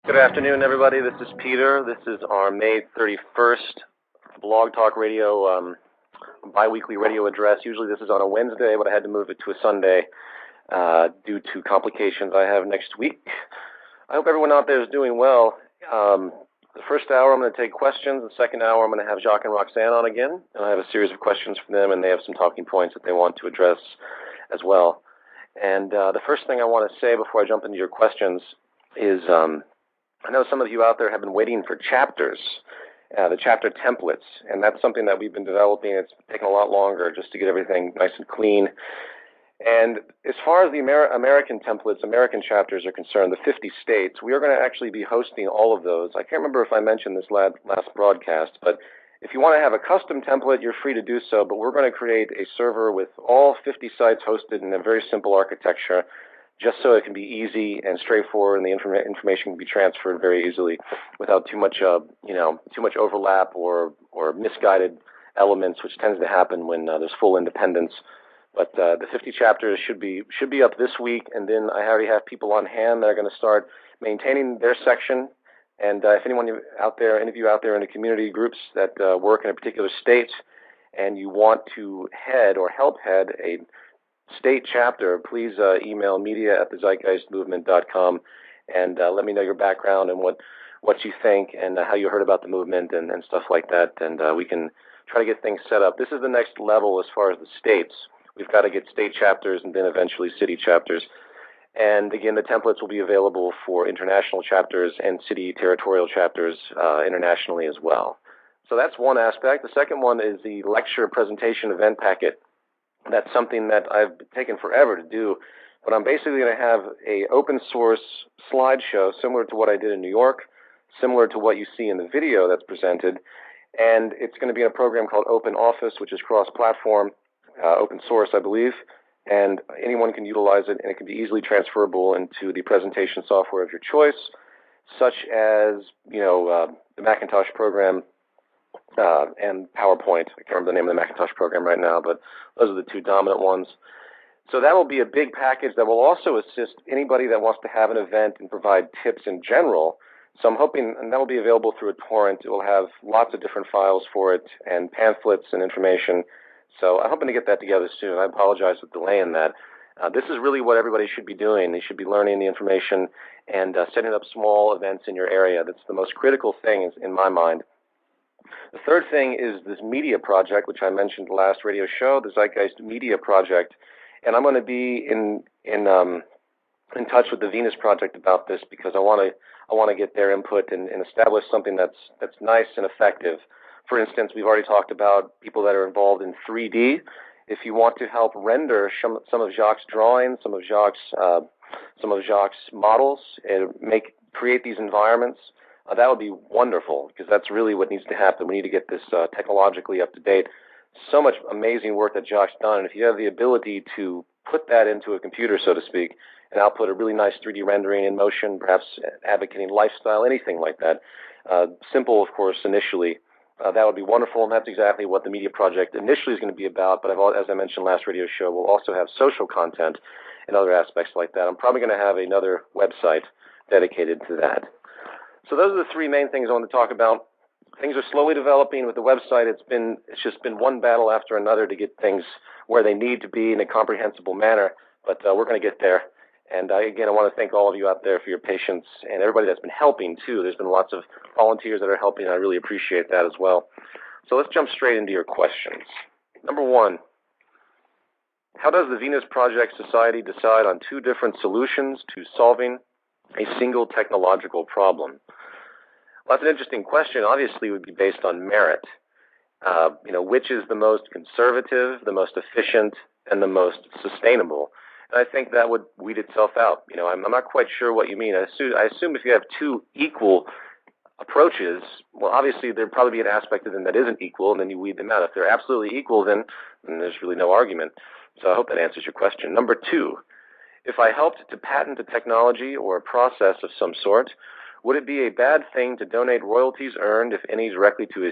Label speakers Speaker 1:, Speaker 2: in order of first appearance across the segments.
Speaker 1: Good afternoon, everybody. This is Peter. This is our May 31st Blog Talk Radio bi-weekly radio address. Usually this is on a Wednesday, but I had to move it to a Sunday due to complications I have next week. I hope everyone out there is doing well. The first hour I'm going to take questions. The second hour I'm going to have Jacque and Roxanne on again, and I have a series of questions for them, and they have some talking points that they want to address as well. And the first thing I want to say before I jump into your questions is I know some of you out there have been waiting for chapters, the chapter templates, and that's something that we've been developing. It's taken a lot longer just to get everything nice and clean. And as far as the American templates, American chapters are concerned, the 50 states, we are going to actually be hosting all of those. I can't remember if I mentioned this last broadcast, but if you want to have a custom template, you're free to do so, but we're going to create a server with all 50 sites hosted in a very simple architecture, just so it can be easy and straightforward, and the information can be transferred very easily without too much overlap or misguided elements, which tends to happen when there's full independence. But the 50 chapters should be up this week, and then I already have people on hand that are going to start maintaining their section. And if any of you out there in the community groups that work in a particular state, and you want to head or help head a state chapter, please email media@thezeitgeistmovement.com and let me know your background and what you think and how you heard about the movement and stuff like that, and we can try to get things set up. This is the next level as far as the states. We've got to get state chapters and then eventually city chapters. And again, the templates will be available for international chapters and city territorial chapters internationally as well. So that's one aspect. The second one is the lecture presentation event packet. That's something that I've taken forever to do, but I'm basically going to have a open source slideshow similar to what I did in New York, similar to what you see in the video that's presented, and it's going to be in a program called Open Office, which is cross-platform, open source, I believe, and anyone can utilize it, and it can be easily transferable into the presentation software of your choice, such as the Macintosh program and PowerPoint. I can't remember the name of the Macintosh program right now, but those are the two dominant ones. So that will be a big package that will also assist anybody that wants to have an event and provide tips in general. So I'm hoping, and that will be available through a torrent. It will have lots of different files for it and pamphlets and information. So I'm hoping to get that together soon. I apologize for delaying that. This is really what everybody should be doing. They should be learning the information and setting up small events in your area. That's the most critical thing in my mind. The third thing is this media project, which I mentioned the last radio show, the Zeitgeist Media Project. And I'm going to be in touch with the Venus Project about this because I want to get their input and establish something that's nice and effective. For instance, we've already talked about people that are involved in 3D. If you want to help render some of Jacque's drawings, some of Jacque's models, and create these environments, that would be wonderful because that's really what needs to happen. We need to get this technologically up to date. So much amazing work that Jacque's done, and if you have the ability to put that into a computer, so to speak, and output a really nice 3D rendering in motion, perhaps advocating lifestyle, anything like that, simple, of course, initially, that would be wonderful, and that's exactly what the media project initially is going to be about. But as I mentioned last radio show, we'll also have social content and other aspects like that. I'm probably going to have another website dedicated to that. So those are the three main things I want to talk about. Things are slowly developing with the website. It's just been one battle after another to get things where they need to be in a comprehensible manner, but we're going to get there. And again, I want to thank all of you out there for your patience and everybody that's been helping, too. There's been lots of volunteers that are helping, and I really appreciate that as well. So let's jump straight into your questions. Number one, how does the Venus Project Society decide on two different solutions to solving a single technological problem? Well, that's an interesting question. Obviously, it would be based on merit. Which is the most conservative, the most efficient, and the most sustainable? And I think that would weed itself out. I'm not quite sure what you mean. I assume if you have two equal approaches, well, obviously there'd probably be an aspect of them that isn't equal, and then you weed them out. If they're absolutely equal, then there's really no argument. So I hope that answers your question. Number two, if I helped to patent a technology or a process of some sort, would it be a bad thing to donate royalties earned, if any, directly to a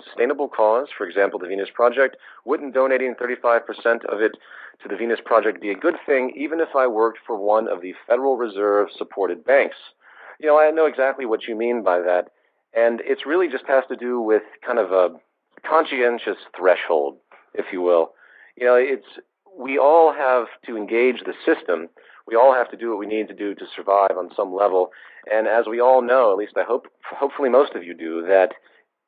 Speaker 1: sustainable cause, for example, the Venus Project? Wouldn't donating 35% of it to the Venus Project be a good thing, even if I worked for one of the Federal Reserve-supported banks? I know exactly what you mean by that, and it's really just has to do with kind of a conscientious threshold, if you will. It's we all have to engage the system. We all have to do what we need to do to survive on some level. And as we all know, at least hopefully most of you do, that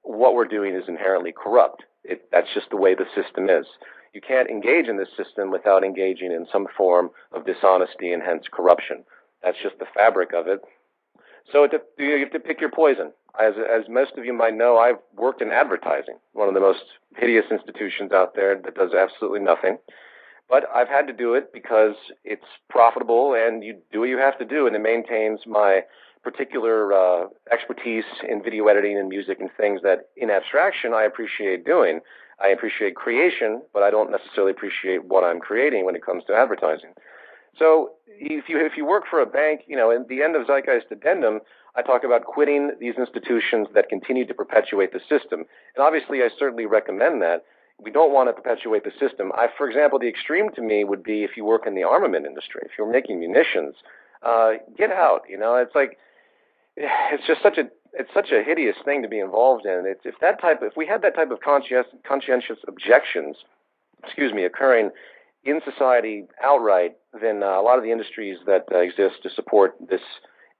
Speaker 1: what we're doing is inherently corrupt. That's just the way the system is. You can't engage in this system without engaging in some form of dishonesty and hence corruption. That's just the fabric of it. So you have to pick your poison. As most of you might know, I've worked in advertising, one of the most hideous institutions out there that does absolutely nothing. But I've had to do it because it's profitable, and you do what you have to do, and it maintains my particular expertise in video editing and music and things that, in abstraction, I appreciate doing. I appreciate creation, but I don't necessarily appreciate what I'm creating when it comes to advertising. So if you work for a bank, in the end of Zeitgeist Addendum, I talk about quitting these institutions that continue to perpetuate the system. And obviously, I certainly recommend that. We don't want to perpetuate the system. For example, the extreme to me would be if you work in the armament industry. If you're making munitions, get out. It's just such a hideous thing to be involved in. If we had that type of conscientious objections, occurring in society outright, then a lot of the industries that exist to support this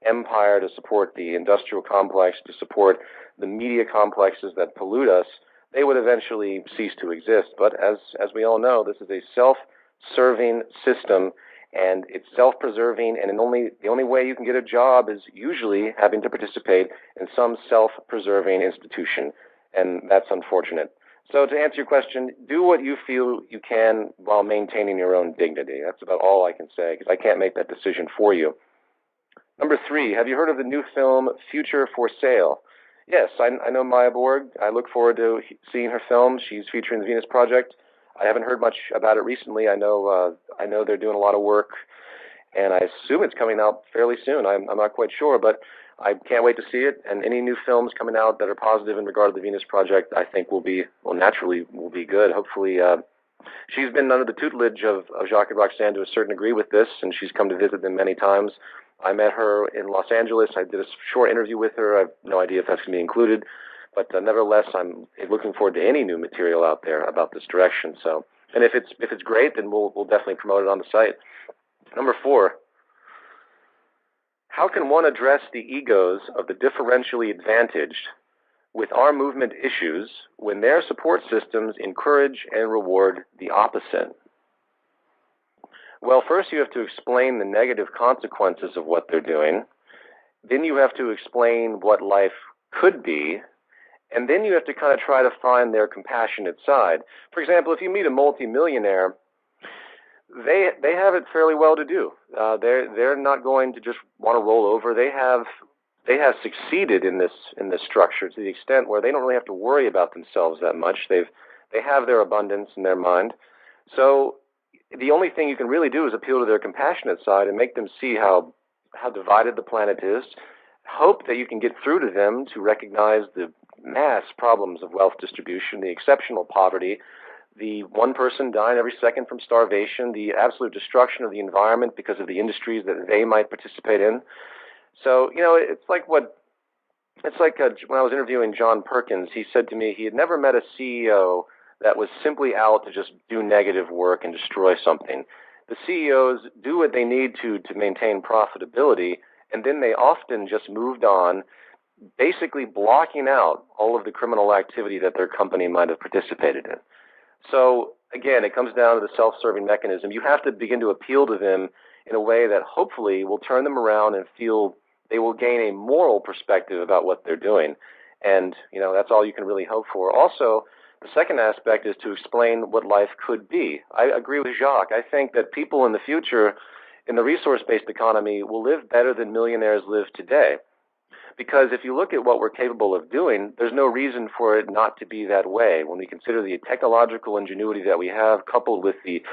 Speaker 1: empire, to support the industrial complex, to support the media complexes that pollute us, they would eventually cease to exist. But as we all know, this is a self-serving system, and it's self-preserving, and the only way you can get a job is usually having to participate in some self-preserving institution, and that's unfortunate. So to answer your question, do what you feel you can while maintaining your own dignity. That's about all I can say, because I can't make that decision for you. Number 3, have you heard of the new film Future for Sale? Yes, I know Maya Borg. I look forward to seeing her film. She's featuring the Venus Project. I haven't heard much about it recently. I know they're doing a lot of work, and I assume it's coming out fairly soon. I'm not quite sure, but I can't wait to see it. And any new films coming out that are positive in regard to the Venus Project, I think naturally will be good. Hopefully, she's been under the tutelage of Jacque Roxanne to a certain degree with this, and she's come to visit them many times. I met her in Los Angeles. I did a short interview with her. I have no idea if that's going to be included, but nevertheless, I'm looking forward to any new material out there about this direction. So, and if it's great, then we'll definitely promote it on the site. Number 4. How can one address the egos of the differentially advantaged with our movement issues when their support systems encourage and reward the opposite? Well, first you have to explain the negative consequences of what they're doing. Then you have to explain what life could be. And then you have to kind of try to find their compassionate side. For example, if you meet a multimillionaire, they have it fairly well to do. They're not going to just want to roll over. They have succeeded in this structure to the extent where they don't really have to worry about themselves that much. They have their abundance in their mind. So the only thing you can really do is appeal to their compassionate side and make them see how divided the planet is. Hope that you can get through to them to recognize the mass problems of wealth distribution, the exceptional poverty, the one person dying every second from starvation, the absolute destruction of the environment because of the industries that they might participate in. So, it's like when I was interviewing John Perkins, he said to me he had never met a CEO that was simply out to just do negative work and destroy something. The CEOs do what they need to maintain profitability, and then they often just moved on, basically blocking out all of the criminal activity that their company might have participated in. So, again, it comes down to the self-serving mechanism. You have to begin to appeal to them in a way that hopefully will turn them around and feel they will gain a moral perspective about what they're doing. And, that's all you can really hope for. Also, the second aspect is to explain what life could be. I agree with Jacque. I think that people in the future in the resource-based economy will live better than millionaires live today. Because if you look at what we're capable of doing, there's no reason for it not to be that way. When we consider the technological ingenuity that we have, coupled with the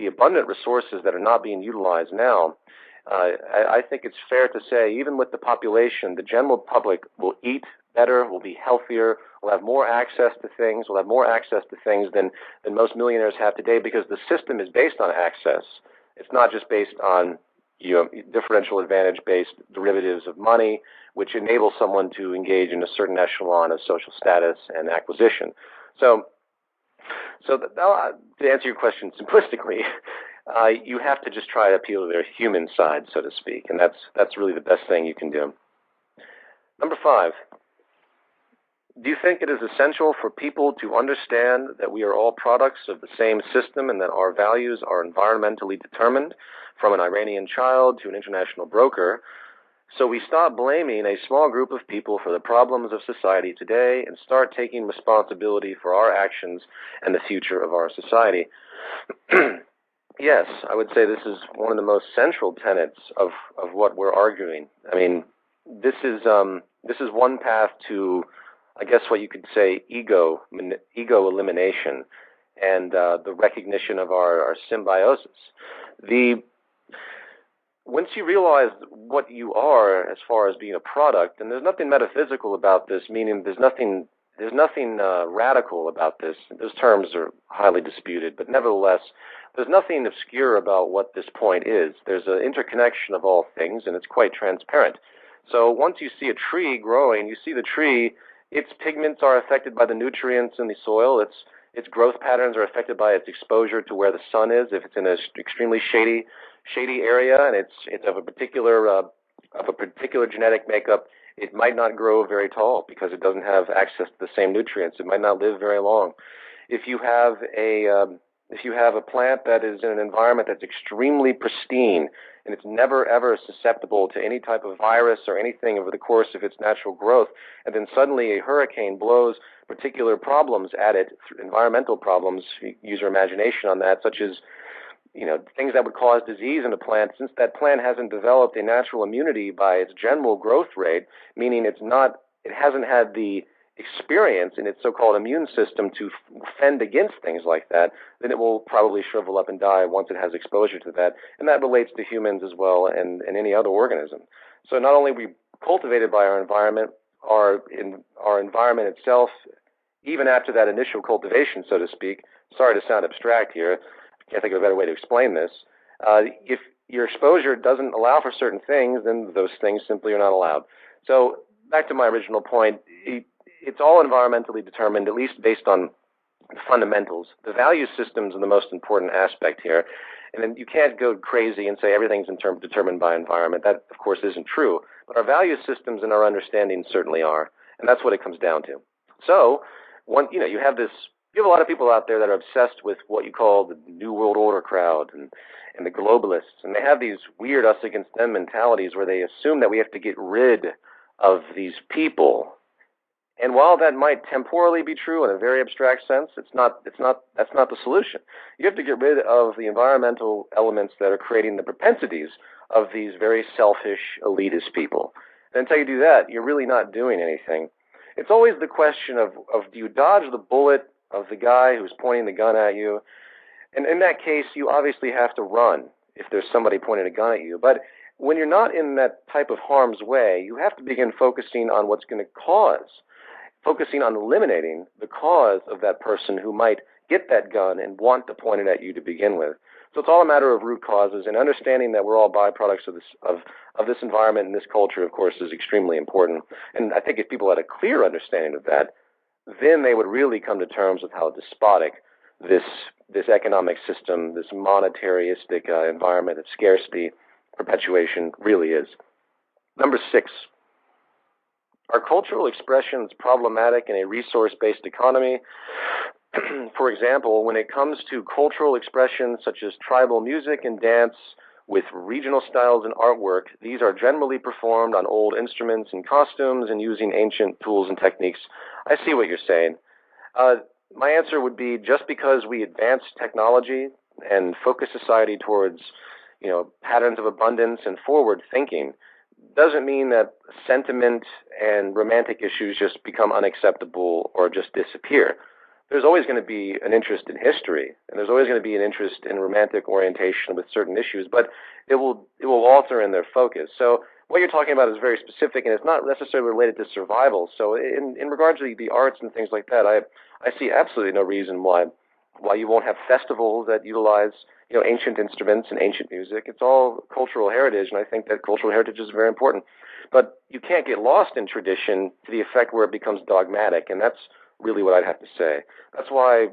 Speaker 1: abundant resources that are not being utilized now, I think it's fair to say, even with the population, the general public will eat better, will be healthier, will have more access to things, than most millionaires have today, because the system is based on access. It's not just based on differential advantage-based derivatives of money, which enable someone to engage in a certain echelon of social status and acquisition. So to answer your question simplistically, you have to just try to appeal to their human side, so to speak, and that's really the best thing you can do. Number 5. Do you think it is essential for people to understand that we are all products of the same system and that our values are environmentally determined, from an Iranian child to an international broker, so we stop blaming a small group of people for the problems of society today and start taking responsibility for our actions and the future of our society? Yes, I would say this is one of the most central tenets of what we're arguing. I mean, this is one path to, I guess what you could say, ego elimination and the recognition of our symbiosis. Once you realize what you are as far as being a product, and there's nothing metaphysical about this, meaning there's nothing radical about this. Those terms are highly disputed, but nevertheless, there's nothing obscure about what this point is. There's an interconnection of all things, and it's quite transparent. So once you see a tree growing, you see the tree, its pigments are affected by the nutrients in the soil, its growth patterns are affected by its exposure to where the sun is. If it's in an extremely shady area and it's of a particular genetic makeup, it might not grow very tall because it doesn't have access to the same nutrients. It might not live very long. If you have a plant that is in an environment that's extremely pristine and it's never ever susceptible to any type of virus or anything over the course of its natural growth, and then suddenly a hurricane blows particular problems at it, environmental problems, use your imagination on that, such as things that would cause disease in a plant, since that plant hasn't developed a natural immunity by its general growth rate, meaning it hasn't had the experience in its so-called immune system to fend against things like that, then it will probably shrivel up and die once it has exposure to that. And that relates to humans as well and any other organism. So not only are we cultivated by our environment, our environment itself, even after that initial cultivation, so to speak, sorry to sound abstract here, I can't think of a better way to explain this, if your exposure doesn't allow for certain things, then those things simply are not allowed. So back to my original point, it's all environmentally determined, at least based on the fundamentals. The value systems are the most important aspect here. And then you can't go crazy and say everything's determined by environment. That, of course, isn't true. But our value systems and our understanding certainly are. And that's what it comes down to. So, you have a lot of people out there that are obsessed with what you call the New World Order crowd and the globalists. And they have these weird us against them mentalities where they assume that we have to get rid of these people. And while that might temporally be true in a very abstract sense, that's not the solution. You have to get rid of the environmental elements that are creating the propensities of these very selfish, elitist people. And until you do that, you're really not doing anything. It's always the question of do you dodge the bullet of the guy who's pointing the gun at you? And in that case, you obviously have to run if there's somebody pointing a gun at you. But when you're not in that type of harm's way, you have to begin focusing on what's going to focusing on eliminating the cause of that person who might get that gun and want to point it at you to begin with. So it's all a matter of root causes, and understanding that we're all byproducts of this environment and this culture, of course, is extremely important. And I think if people had a clear understanding of that, then they would really come to terms with how despotic this economic system, this monetaristic environment of scarcity, perpetuation really is. Number 6. Are cultural expressions problematic in a resource-based economy? For example, when it comes to cultural expressions such as tribal music and dance with regional styles and artwork, these are generally performed on old instruments and costumes and using ancient tools and techniques. I see what you're saying. My answer would be just because we advance technology and focus society towards, patterns of abundance and forward thinking, doesn't mean that sentiment and romantic issues just become unacceptable or just disappear. There's always going to be an interest in history, and there's always going to be an interest in romantic orientation with certain issues, but it will alter in their focus. So what you're talking about is very specific, and it's not necessarily related to survival. So in regards to the arts and things like that, I see absolutely no reason why why you won't have festivals that utilize, ancient instruments and ancient music. It's all cultural heritage, and I think that cultural heritage is very important. But you can't get lost in tradition to the effect where it becomes dogmatic, and that's really what I'd have to say. That's why,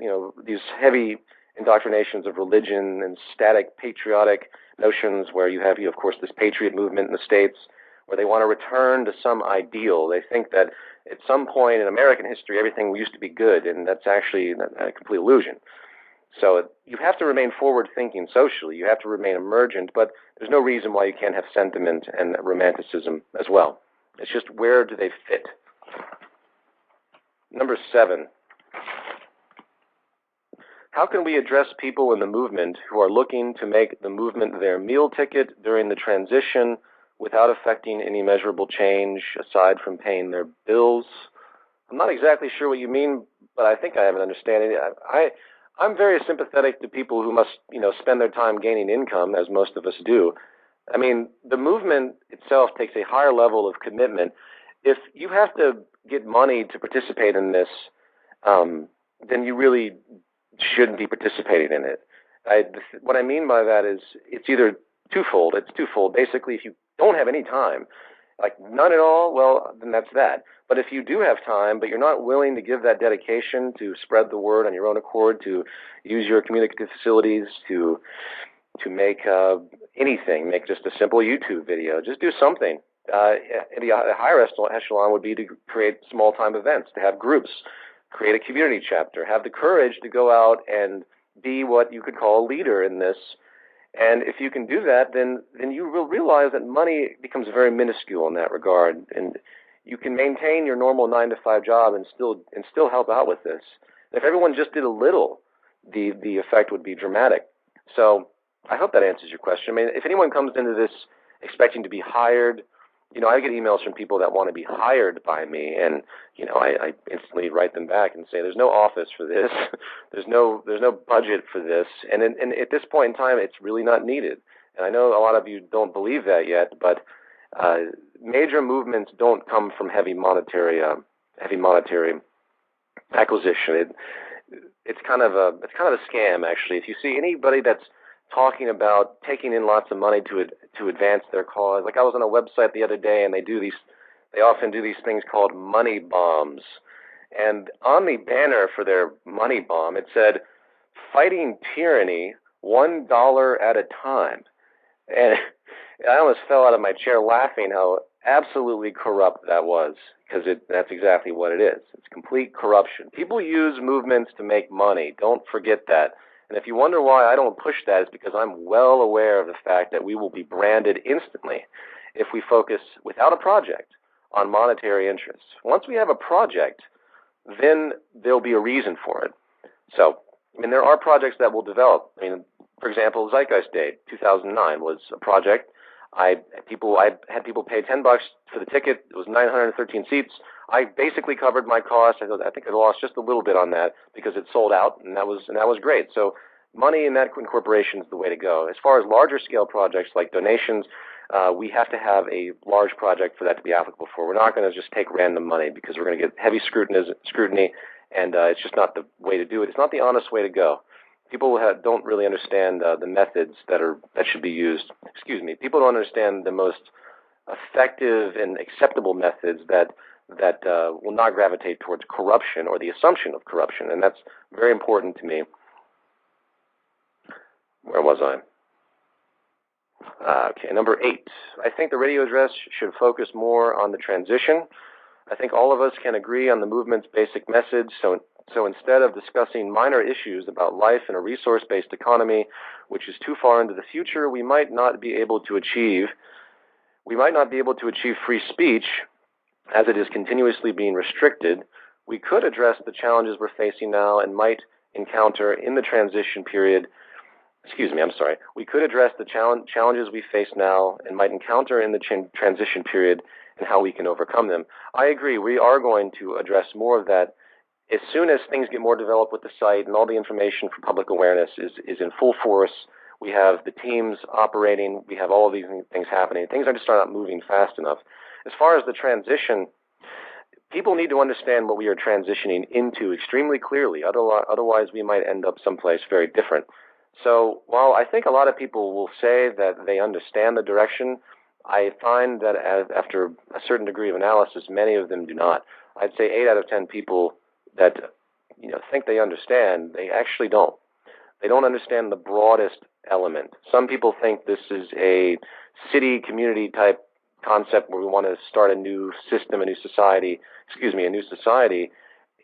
Speaker 1: these heavy indoctrinations of religion and static patriotic notions where you have, of course, this patriot movement in the States where they want to return to some ideal. They think that at some point in American history, everything used to be good, and that's actually a complete illusion. So you have to remain forward-thinking socially. You have to remain emergent, but there's no reason why you can't have sentiment and romanticism as well. It's just where do they fit? Number 7. How can we address people in the movement who are looking to make the movement their meal ticket during the transition without affecting any measurable change aside from paying their bills? I'm not exactly sure what you mean, but I think I have an understanding. I'm very sympathetic to people who must, spend their time gaining income, as most of us do. I mean, the movement itself takes a higher level of commitment. If you have to get money to participate in this, then you really shouldn't be participating in it. What I mean by that is it's either twofold. It's twofold. Basically, if you don't have any time, like none at all, well, then that's that. But if you do have time, but you're not willing to give that dedication to spread the word on your own accord, to use your communicative facilities, to make anything, make just a simple YouTube video, just do something. The higher echelon would be to create small-time events, to have groups, create a community chapter, have the courage to go out and be what you could call a leader in this. And if you can do that, then you will realize that money becomes very minuscule in that regard, and you can maintain your normal 9-to-5 job and still help out with this. And if everyone just did a little, the effect would be dramatic. So I hope that answers your question. I mean, if anyone comes into this expecting to be hired, I get emails from people that want to be hired by me, and I instantly write them back and say, "There's no office for this. there's no budget for this," and at this point in time, it's really not needed. And I know a lot of you don't believe that yet, but major movements don't come from heavy monetary acquisition. It's kind of a scam, actually. If you see anybody that's talking about taking in lots of money to advance their cause. Like I was on a website the other day, and they often do these things called money bombs. And on the banner for their money bomb, it said, "Fighting tyranny, $1 at a time." And I almost fell out of my chair laughing how absolutely corrupt that was, because that's exactly what it is. It's complete corruption. People use movements to make money. Don't forget that. And if you wonder why I don't push that, it's because I'm well aware of the fact that we will be branded instantly if we focus, without a project, on monetary interests. Once we have a project, then there'll be a reason for it. So, there are projects that will develop. For example, Zeitgeist Day 2009 was a project. I had people pay $10 for the ticket. It was 913 seats. I basically covered my costs. I think I lost just a little bit on that because it sold out, and that was great. So money in that incorporation is the way to go. As far as larger scale projects like donations, we have to have a large project for that to be applicable for. We're not going to just take random money because we're going to get heavy scrutiny, and it's just not the way to do it. It's not the honest way to go. People don't really understand the methods that should be used. People don't understand the most effective and acceptable methods that will not gravitate towards corruption or the assumption of corruption, and that's very important to me. Where was I? Okay, number 8. I think the radio address should focus more on the transition. I think all of us can agree on the movement's basic message, so instead of discussing minor issues about life in a resource-based economy, which is too far into the future, we might not be able to achieve free speech, as it is continuously being restricted. We could address the challenges we're facing now and might encounter in the transition period. We could address the challenges we face now and might encounter in the transition period and how we can overcome them. I agree. We are going to address more of that as soon as things get more developed with the site and all the information for public awareness is in full force. We have the teams operating. We have all of these things happening. Things are just not moving fast enough. As far as the transition, people need to understand what we are transitioning into extremely clearly. Otherwise, we might end up someplace very different. So while I think a lot of people will say that they understand the direction, I find that after a certain degree of analysis, many of them do not. I'd say 8 out of 10 people that think they understand, they actually don't. They don't understand the broadest element. Some people think this is a city community type concept where we want to start a new system, a new society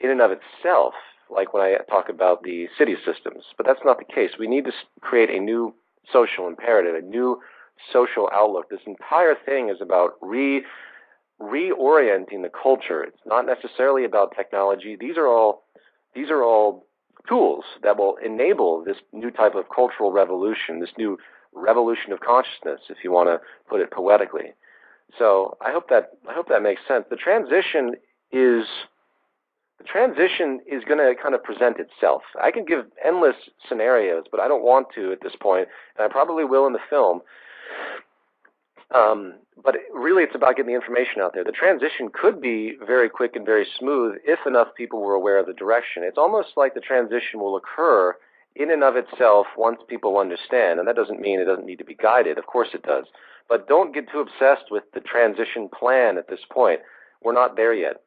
Speaker 1: in and of itself, like when I talk about the city systems. But that's not the case. We need to create a new social imperative, a new social outlook. This entire thing is about reorienting the culture. It's not necessarily about technology. These are all tools that will enable this new type of cultural revolution, this new revolution of consciousness, if you want to put it poetically. So I hope that makes sense. The transition is going to kind of present itself. I can give endless scenarios, but I don't want to at this point, and I probably will in the film. But really, it's about getting the information out there. The transition could be very quick and very smooth if enough people were aware of the direction. It's almost like the transition will occur in and of itself once people understand, and that doesn't mean it doesn't need to be guided. Of course it does. But don't get too obsessed with the transition plan at this point. We're not there yet.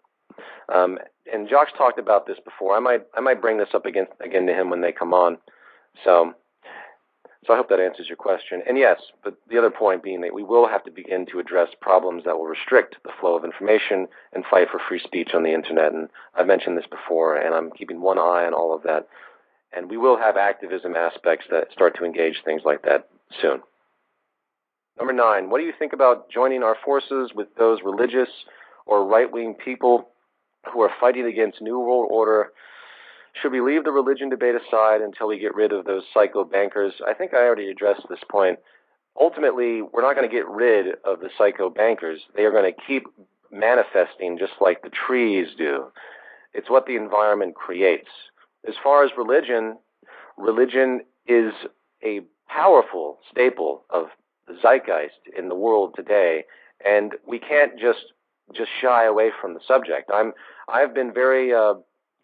Speaker 1: And Jacques talked about this before. I might bring this up again to him when they come on. So I hope that answers your question. And yes, but the other point being that we will have to begin to address problems that will restrict the flow of information and fight for free speech on the internet. And I've mentioned this before, and I'm keeping one eye on all of that. And we will have activism aspects that start to engage things like that soon. Number 9, what do you think about joining our forces with those religious or right-wing people who are fighting against New World Order? Should we leave the religion debate aside until we get rid of those psycho bankers? I think I already addressed this point. Ultimately, we're not going to get rid of the psycho bankers. They are going to keep manifesting just like the trees do. It's what the environment creates. As far as religion is a powerful staple of the zeitgeist in the world today, and we can't just shy away from the subject. I've been very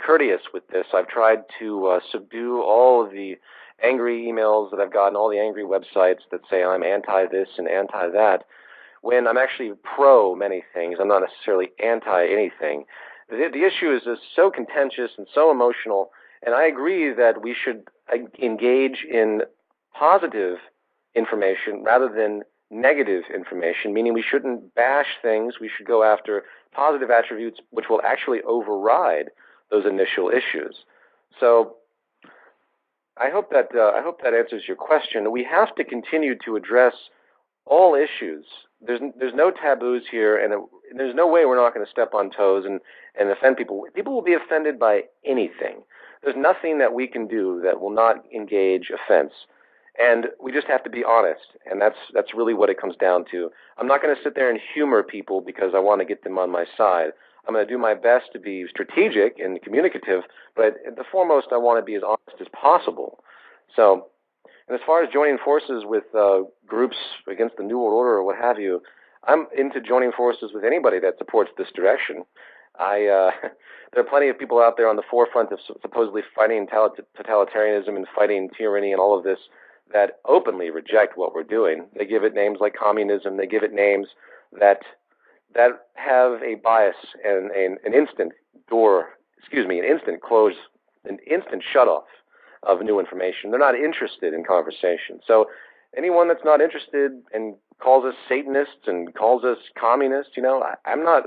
Speaker 1: courteous with this. I've tried to subdue all of the angry emails that I've gotten, all the angry websites that say I'm anti-this and anti-that, when I'm actually pro many things. I'm not necessarily anti-anything. The issue is so contentious and so emotional, and I agree that we should engage in positive information rather than negative information, meaning we shouldn't bash things. We should go after positive attributes which will actually override those initial issues. So I hope that answers your question. We have to continue to address all issues. There's no taboos here, and there's no way we're not going to step on toes and offend people. People will be offended by anything. There's nothing that we can do that will not engage offense. And we just have to be honest, and that's really what it comes down to. I'm not going to sit there and humor people because I want to get them on my side. I'm going to do my best to be strategic and communicative, but at the foremost, I want to be as honest as possible. So, and as far as joining forces with groups against the New World Order or what have you, I'm into joining forces with anybody that supports this direction. There are plenty of people out there on the forefront of supposedly fighting totalitarianism and fighting tyranny and all of this that openly reject what we're doing. They give it names like communism. They give it names that have a bias and an instant close, an instant shut-off of new information. They're not interested in conversation. So anyone that's not interested and calls us Satanists and calls us communists, I'm not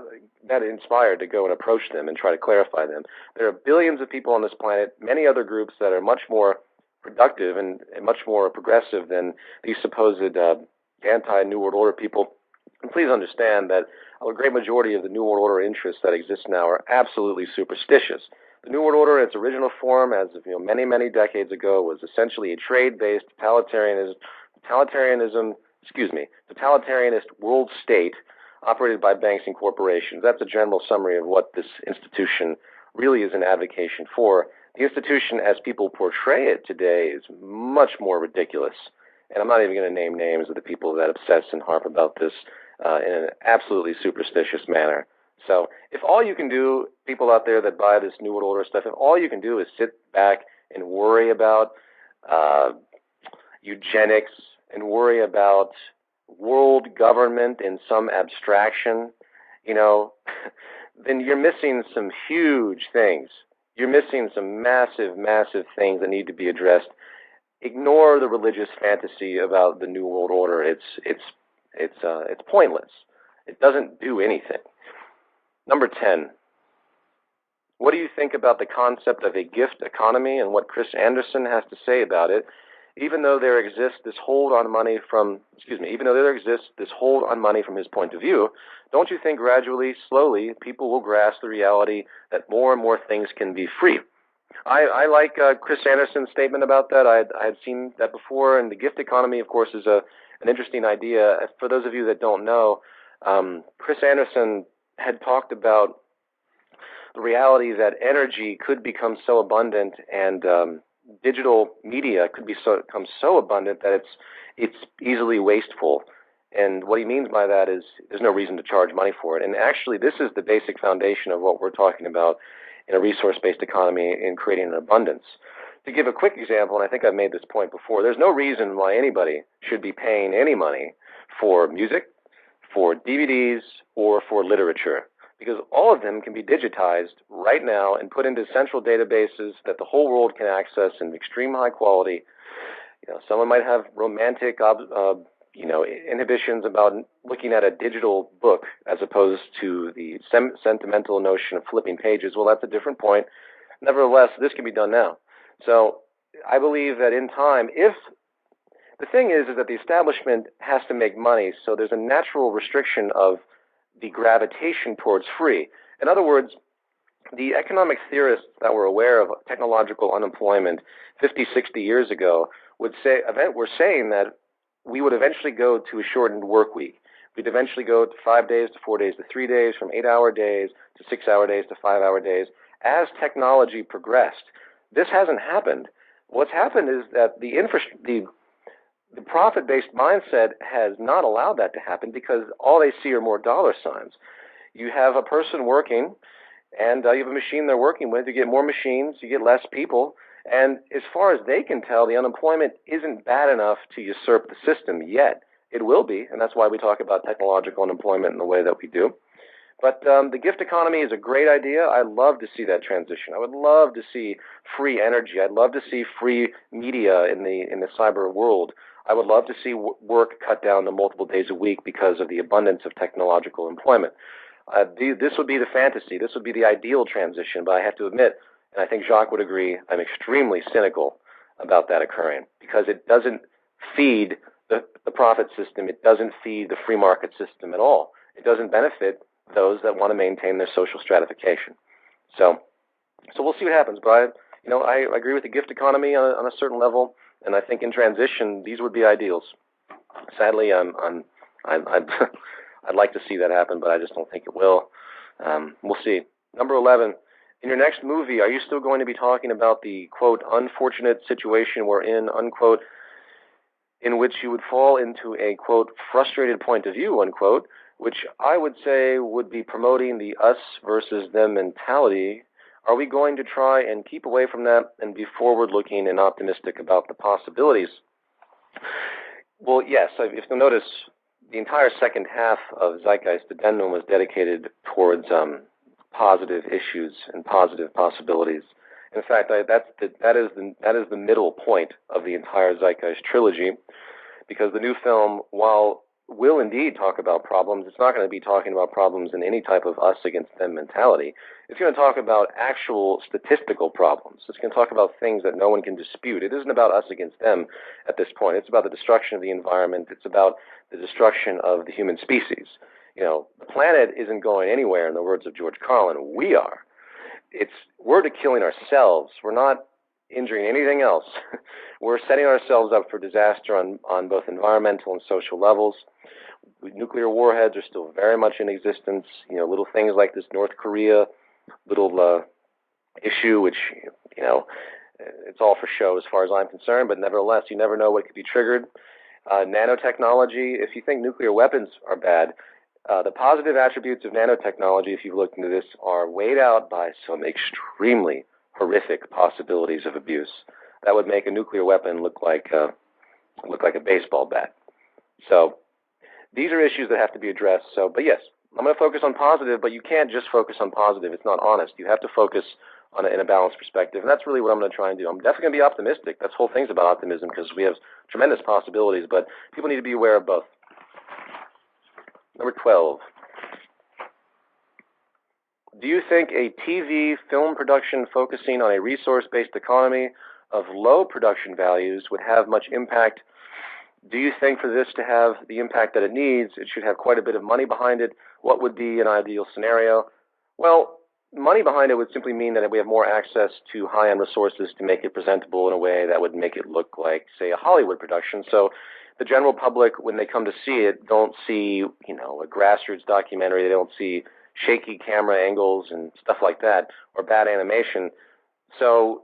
Speaker 1: that inspired to go and approach them and try to clarify them. There are billions of people on this planet, many other groups that are much more productive and much more progressive than these supposed anti-New World Order people. And please understand that a great majority of the New World Order interests that exist now are absolutely superstitious. The New World Order in its original form, as of many, many decades ago, was essentially a trade-based totalitarianist world state operated by banks and corporations. That's a general summary of what this institution really is an advocacy for. The institution, as people portray it today, is much more ridiculous. And I'm not even going to name names of the people that obsess and harp about this in an absolutely superstitious manner. So if all you can do, people out there that buy this New World Order stuff, if all you can do is sit back and worry about eugenics and worry about world government in some abstraction, then you're missing some huge things. You're missing some massive, massive things that need to be addressed. Ignore the religious fantasy about the New World Order. It's pointless. It doesn't do anything. Number 10. What do you think about the concept of a gift economy and what Chris Anderson has to say about it? Even though there exists this hold on money from his point of view, don't you think gradually, slowly, people will grasp the reality that more and more things can be free? I like Chris Anderson's statement about that. I had seen that before, and the gift economy, of course, is an interesting idea. For those of you that don't know, Chris Anderson had talked about the reality that energy could become so abundant and digital media could become so abundant that it's easily wasteful. And what he means by that is there's no reason to charge money for it. And actually, this is the basic foundation of what we're talking about in a resource-based economy in creating an abundance. To give a quick example, and I think I've made this point before, there's no reason why anybody should be paying any money for music, for DVDs, or for literature, because all of them can be digitized right now and put into central databases that the whole world can access in extreme high quality. Someone might have romantic inhibitions about looking at a digital book as opposed to the sentimental notion of flipping pages. Well, that's a different point. Nevertheless, this can be done now. So I believe that in time, if the thing is that the establishment has to make money, so there's a natural restriction of the gravitation towards free. In other words, the economic theorists that were aware of technological unemployment 50, 60 years ago were saying that we would eventually go to a shortened work week. We'd eventually go to 5 days to 4 days to 3 days, from 8-hour days to 6-hour days to 5-hour days. As technology progressed, this hasn't happened. What's happened is that the profit-based mindset has not allowed that to happen because all they see are more dollar signs. You have a person working, and you have a machine they're working with. You get more machines, you get less people, and as far as they can tell, the unemployment isn't bad enough to usurp the system yet. It will be, and that's why we talk about technological unemployment in the way that we do. But the gift economy is a great idea. I'd love to see that transition. I would love to see free energy. I'd love to see free media in the cyber world. I would love to see work cut down to multiple days a week because of the abundance of technological employment. This would be the fantasy. This would be the ideal transition. But I have to admit, and I think Jacque would agree, I'm extremely cynical about that occurring because it doesn't feed the profit system. It doesn't feed the free market system at all. It doesn't benefit those that want to maintain their social stratification. So we'll see what happens. But I agree with the gift economy on a certain level, and I think in transition these would be ideals. Sadly, I'd like to see that happen, but I just don't think it will. We'll see. Number 11. In your next movie, are you still going to be talking about the, quote, unfortunate situation we're in, unquote, in which you would fall into a, quote, frustrated point of view, unquote, which I would say would be promoting the us versus them mentality? Are we going to try and keep away from that and be forward-looking and optimistic about the possibilities? Well, yes. If you'll notice, the entire second half of Zeitgeist Addendum was dedicated towards positive issues and positive possibilities. In fact, that is the middle point of the entire Zeitgeist trilogy, because the new film, while will indeed talk about problems, it's not going to be talking about problems in any type of us against them mentality. It's going to talk about actual statistical problems. It's going to talk about things that no one can dispute. It isn't about us against them at this point. It's about the destruction of the environment. It's about the destruction of the human species. The planet isn't going anywhere, in the words of George Carlin. We are. We're to killing ourselves. We're not injuring anything else. We're setting ourselves up for disaster on both environmental and social levels. Nuclear warheads are still very much in existence. Little things like this North Korea little issue, which, it's all for show as far as I'm concerned, but nevertheless, you never know what could be triggered. Nanotechnology, if you think nuclear weapons are bad, The positive attributes of nanotechnology, if you've looked into this, are weighed out by some extremely horrific possibilities of abuse. That would make a nuclear weapon look like a baseball bat. So these are issues that have to be addressed. So, but yes, I'm going to focus on positive, but you can't just focus on positive. It's not honest. You have to focus on in a balanced perspective, and that's really what I'm going to try and do. I'm definitely going to be optimistic. That's the whole thing's about optimism, because we have tremendous possibilities, but people need to be aware of both. Number 12. Do you think a TV film production focusing on a resource-based economy of low production values would have much impact? Do you think for this to have the impact that it needs, it should have quite a bit of money behind it? What would be an ideal scenario? Well, money behind it would simply mean that we have more access to high-end resources to make it presentable in a way that would make it look like, say, a Hollywood production. So the general public, when they come to see it, don't see, a grassroots documentary. They don't see shaky camera angles and stuff like that, or bad animation. So,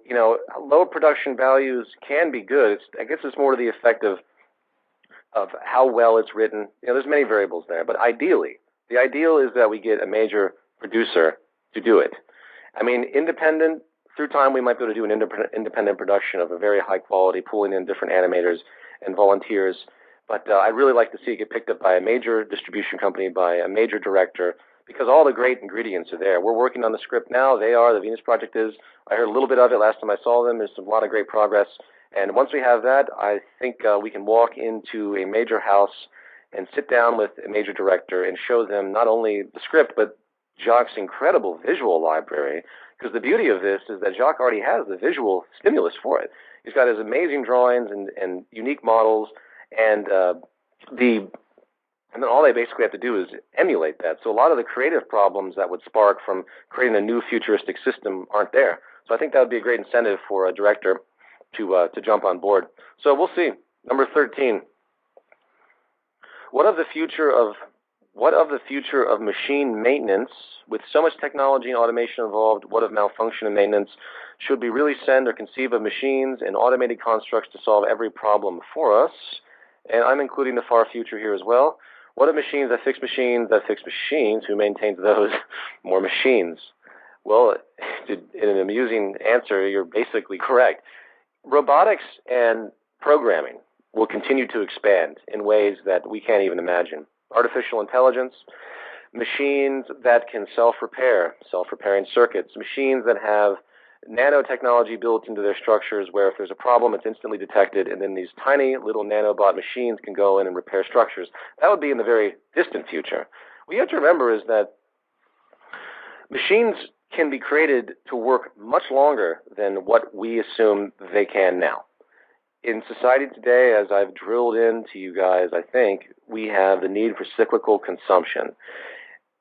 Speaker 1: low production values can be good. I guess it's more to the effect of how well it's written. There's many variables there, but ideally, the ideal is that we get a major producer to do it. I mean, independent, through time we might be able to do an independent production of a very high quality, pulling in different animators and volunteers, but I'd really like to see it get picked up by a major distribution company, by a major director, because all the great ingredients are there. We're working on the script now. The Venus Project is. I heard a little bit of it last time I saw them. There's a lot of great progress. And once we have that, I think we can walk into a major house and sit down with a major director and show them not only the script, but Jacque's incredible visual library. Because the beauty of this is that Jacque already has the visual stimulus for it. He's got his amazing drawings and unique models, and then all they basically have to do is emulate that. So a lot of the creative problems that would spark from creating a new futuristic system aren't there. So I think that would be a great incentive for a director to jump on board. So we'll see. Number 13. What of the future of machine maintenance? With so much technology and automation involved, what of malfunction and maintenance? Should we really send or conceive of machines and automated constructs to solve every problem for us? And I'm including the far future here as well. What of machines that fix machines that fix machines? Who maintains those? More machines. Well, in an amusing answer, you're basically correct. Robotics and programming will continue to expand in ways that we can't even imagine. Artificial intelligence, machines that can self-repair, self-repairing circuits, machines that have nanotechnology built into their structures where if there's a problem, it's instantly detected, and then these tiny little nanobot machines can go in and repair structures. That would be in the very distant future. What you have to remember is that machines can be created to work much longer than what we assume they can now. In society today, as I've drilled into you guys, I think we have the need for cyclical consumption.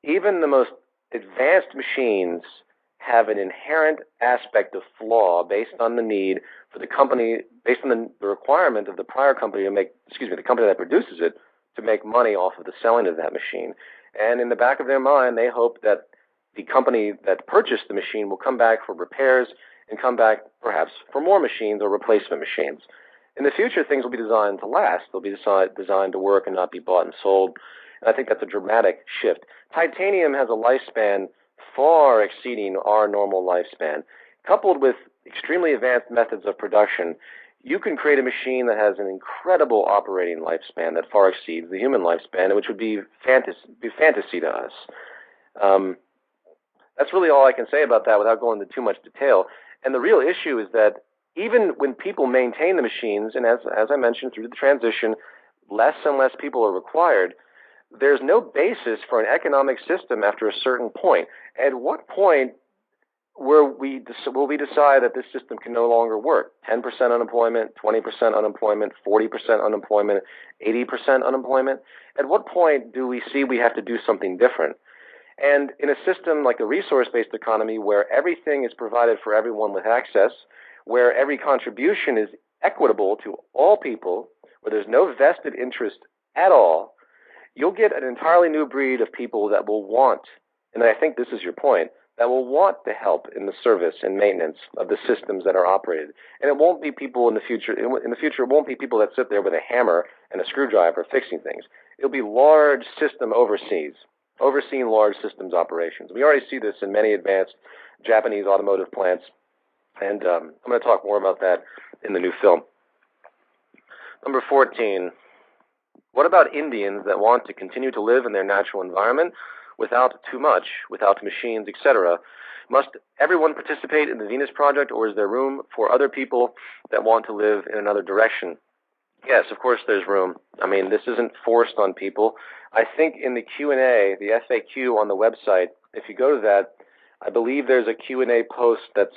Speaker 1: Even the most advanced machines have an inherent aspect of flaw based on the need for the company, based on the requirement of the prior company to make, the company that produces it, to make money off of the selling of that machine. And in the back of their mind, they hope that the company that purchased the machine will come back for repairs and come back perhaps for more machines or replacement machines. In the future, things will be designed to last. They'll be designed to work and not be bought and sold. And I think that's a dramatic shift. Titanium has a lifespan far exceeding our normal lifespan. Coupled with extremely advanced methods of production, you can create a machine that has an incredible operating lifespan that far exceeds the human lifespan, which would be fantasy to us. That's really all I can say about that without going into too much detail. And the real issue is that even when people maintain the machines, and as I mentioned, through the transition, less and less people are required, there's no basis for an economic system after a certain point. At what point will we decide that this system can no longer work? 10% unemployment, 20% unemployment, 40% unemployment, 80% unemployment? At what point do we see we have to do something different? And in a system like a resource-based economy where everything is provided for everyone with access, where every contribution is equitable to all people, where there's no vested interest at all, you'll get an entirely new breed of people that will want, and I think this is your point, that will want to help in the service and maintenance of the systems that are operated. And it won't be people in the future, it won't be people that sit there with a hammer and a screwdriver fixing things. It'll be large system overseas. overseeing large systems operations. We already see this in many advanced Japanese automotive plants, and I'm going to talk more about that in the new film. Number 14, what about Indians that want to continue to live in their natural environment without too much, without machines, etc.? Must everyone participate in the Venus Project, or is there room for other people that want to live in another direction? Yes, of course there's room. I mean, this isn't forced on people. I think in the Q&A, the FAQ on the website, if you go to that, I believe there's a Q&A post that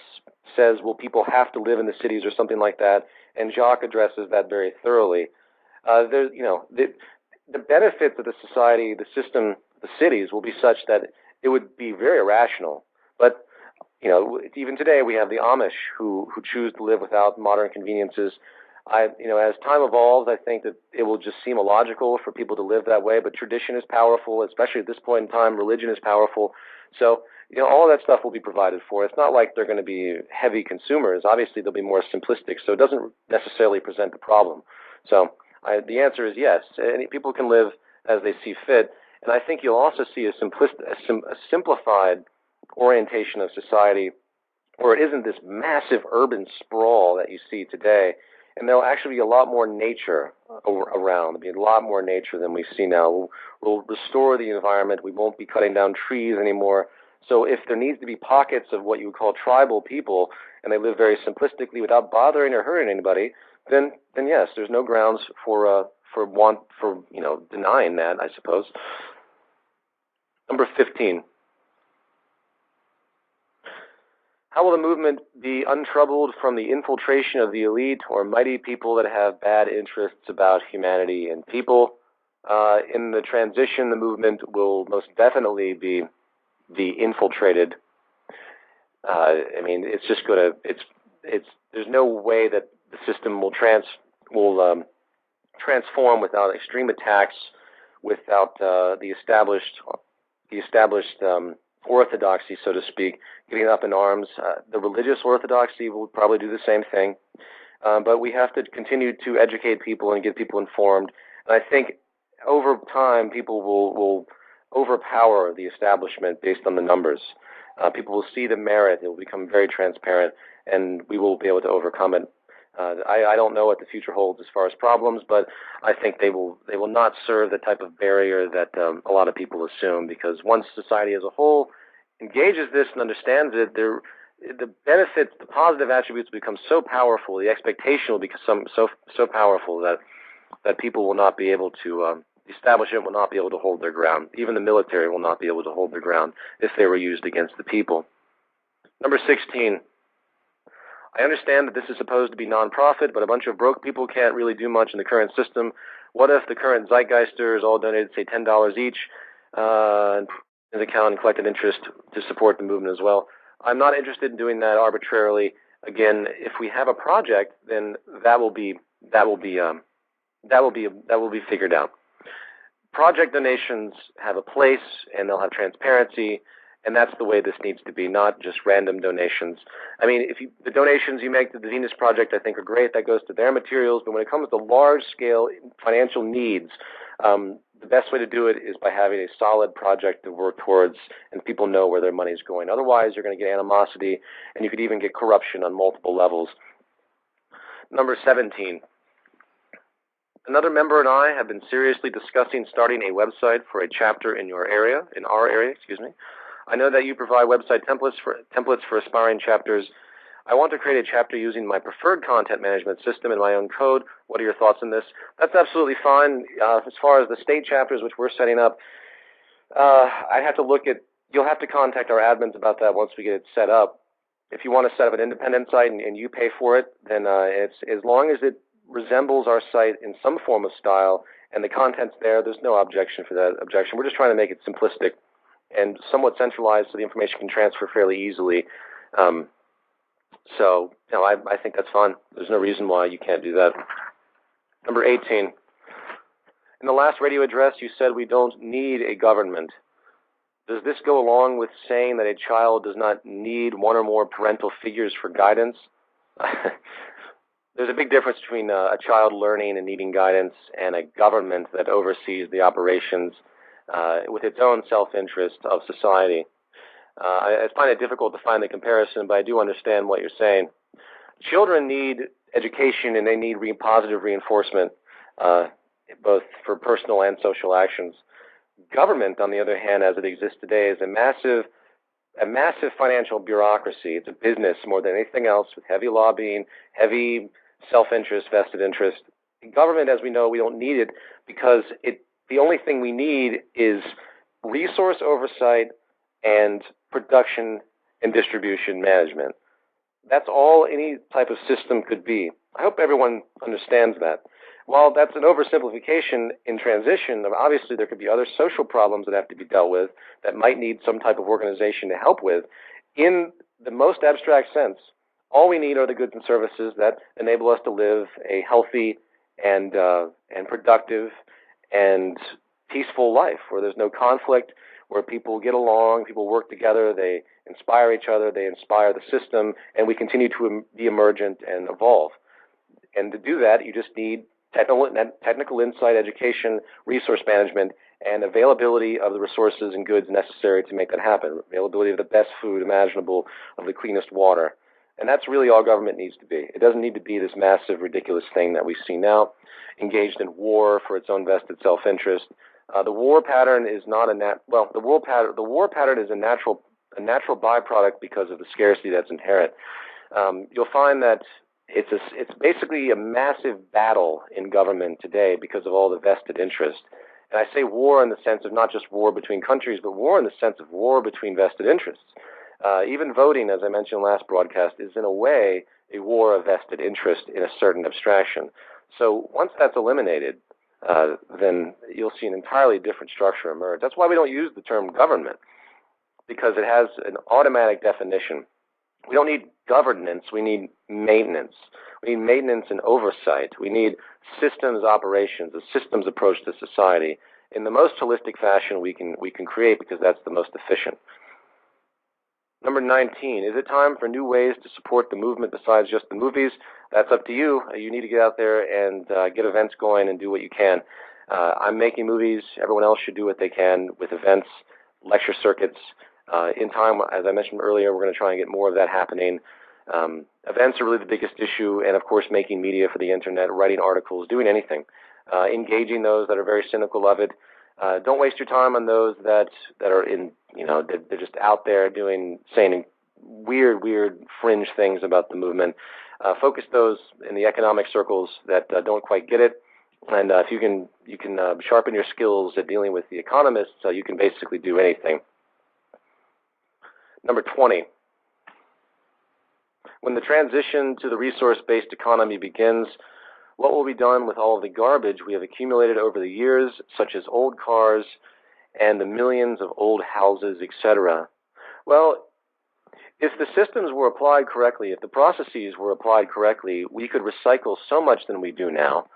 Speaker 1: says, will people have to live in the cities or something like that, and Jacque addresses that very thoroughly. There's, the benefits of the society, the system, the cities will be such that it would be very irrational. But, even today we have the Amish who choose to live without modern conveniences. As time evolves, I think that it will just seem illogical for people to live that way, but tradition is powerful, especially at this point in time. Religion is powerful. So, all of that stuff will be provided for. It's not like they're going to be heavy consumers. Obviously, they'll be more simplistic, so it doesn't necessarily present the problem. So, the answer is yes. People can live as they see fit, and I think you'll also see a simplified orientation of society where it isn't this massive urban sprawl that you see today. And there'll actually be a lot more nature around. There'll be a lot more nature than we see now. We'll restore the environment. We won't be cutting down trees anymore. So if there needs to be pockets of what you would call tribal people, and they live very simplistically without bothering or hurting anybody, then yes, there's no grounds for denying that, I suppose. Number 15. How will the movement be untroubled from the infiltration of the elite or mighty people that have bad interests about humanity and people? In the transition, the movement will most definitely be infiltrated. It's just going to. There's no way that the system will transform without extreme attacks, without the established orthodoxy, so to speak, getting up in arms. The religious orthodoxy will probably do the same thing, but we have to continue to educate people and get people informed. And I think over time, people will overpower the establishment based on the numbers. People will see the merit. It will become very transparent, and we will be able to overcome it. I don't know what the future holds as far as problems, but I think they will not serve the type of barrier that a lot of people assume, because once society as a whole engages this and understands it, the benefits, the positive attributes become so powerful, the expectation will become so powerful that people will not be able to, the establishment will not be able to hold their ground. Even the military will not be able to hold their ground if they were used against the people. Number 16. I understand that this is supposed to be non-profit, but a bunch of broke people can't really do much in the current system. What if the current Zeitgeisters all donated, say, $10 each in the account and collected interest to support the movement as well? I'm not interested in doing that arbitrarily. Again, if we have a project, then that will be figured out. Project donations have a place, and they'll have transparency. And that's the way this needs to be, not just random donations. I mean, the donations you make to the Venus Project, I think, are great. That goes to their materials. But when it comes to large-scale financial needs, the best way to do it is by having a solid project to work towards, and people know where their money is going. Otherwise, you're going to get animosity, and you could even get corruption on multiple levels. Number 17. Another member and I have been seriously discussing starting a website for a chapter in our area. I know that you provide website templates for aspiring chapters. I want to create a chapter using my preferred content management system in my own code. What are your thoughts on this? That's absolutely fine. As far as the state chapters, which we're setting up, you'll have to contact our admins about that once we get it set up. If you want to set up an independent site and you pay for it, then it's as long as it resembles our site in some form of style and the content's there, there's no objection for that objection. We're just trying to make it simplistic and somewhat centralized so the information can transfer fairly easily. I think that's fine. There's no reason why you can't do that. Number 18. In the last radio address, you said we don't need a government. Does this go along with saying that a child does not need one or more parental figures for guidance? There's a big difference between a child learning and needing guidance and a government that oversees the operations. with its own self-interest of society. I find it difficult to find the comparison, but I do understand what you're saying. Children need education and they need positive reinforcement, both for personal and social actions. Government, on the other hand, as it exists today, is a massive financial bureaucracy. It's a business more than anything else, with heavy lobbying, heavy self-interest, vested interest. Government, as we know, we don't need it because the only thing we need is resource oversight and production and distribution management. That's all any type of system could be. I hope everyone understands that. While that's an oversimplification in transition, obviously there could be other social problems that have to be dealt with that might need some type of organization to help with. In the most abstract sense, all we need are the goods and services that enable us to live a healthy and productive and peaceful life, where there's no conflict, where people get along, people work together, they inspire each other, they inspire the system, and we continue to be emergent and evolve. And to do that, you just need technical insight, education, resource management, and availability of the resources and goods necessary to make that happen. Availability of the best food imaginable, of the cleanest water. And that's really all government needs to be. It doesn't need to be this massive, ridiculous thing that we see now, engaged in war for its own vested self-interest. The war pattern is not the war pattern is a natural byproduct because of the scarcity that's inherent. You'll find that it's basically a massive battle in government today because of all the vested interest. And I say war in the sense of not just war between countries, but war in the sense of war between vested interests. Even voting, as I mentioned last broadcast, is in a way a war of vested interest in a certain abstraction. So once that's eliminated, then you'll see an entirely different structure emerge. That's why we don't use the term government, because it has an automatic definition. We don't need governance, we need maintenance. We need maintenance and oversight. We need systems operations, a systems approach to society in the most holistic fashion we can create, because that's the most efficient. Number 19, is it time for new ways to support the movement besides just the movies? That's up to you. You need to get out there and get events going and do what you can. I'm making movies. Everyone else should do what they can with events, lecture circuits. In time, as I mentioned earlier, we're going to try and get more of that happening. Events are really the biggest issue, and of course making media for the internet, writing articles, doing anything. Engaging those that are very cynical of it. Don't waste your time on those that are in, they're just out there saying weird fringe things about the movement. Focus those in the economic circles that don't quite get it. And if you can sharpen your skills at dealing with the economists, you can basically do anything. Number 20. When the transition to the resource-based economy begins, what will be done with all of the garbage we have accumulated over the years, such as old cars and the millions of old houses, etc.? Well, if the systems were applied correctly, if the processes were applied correctly, we could recycle so much than we do now.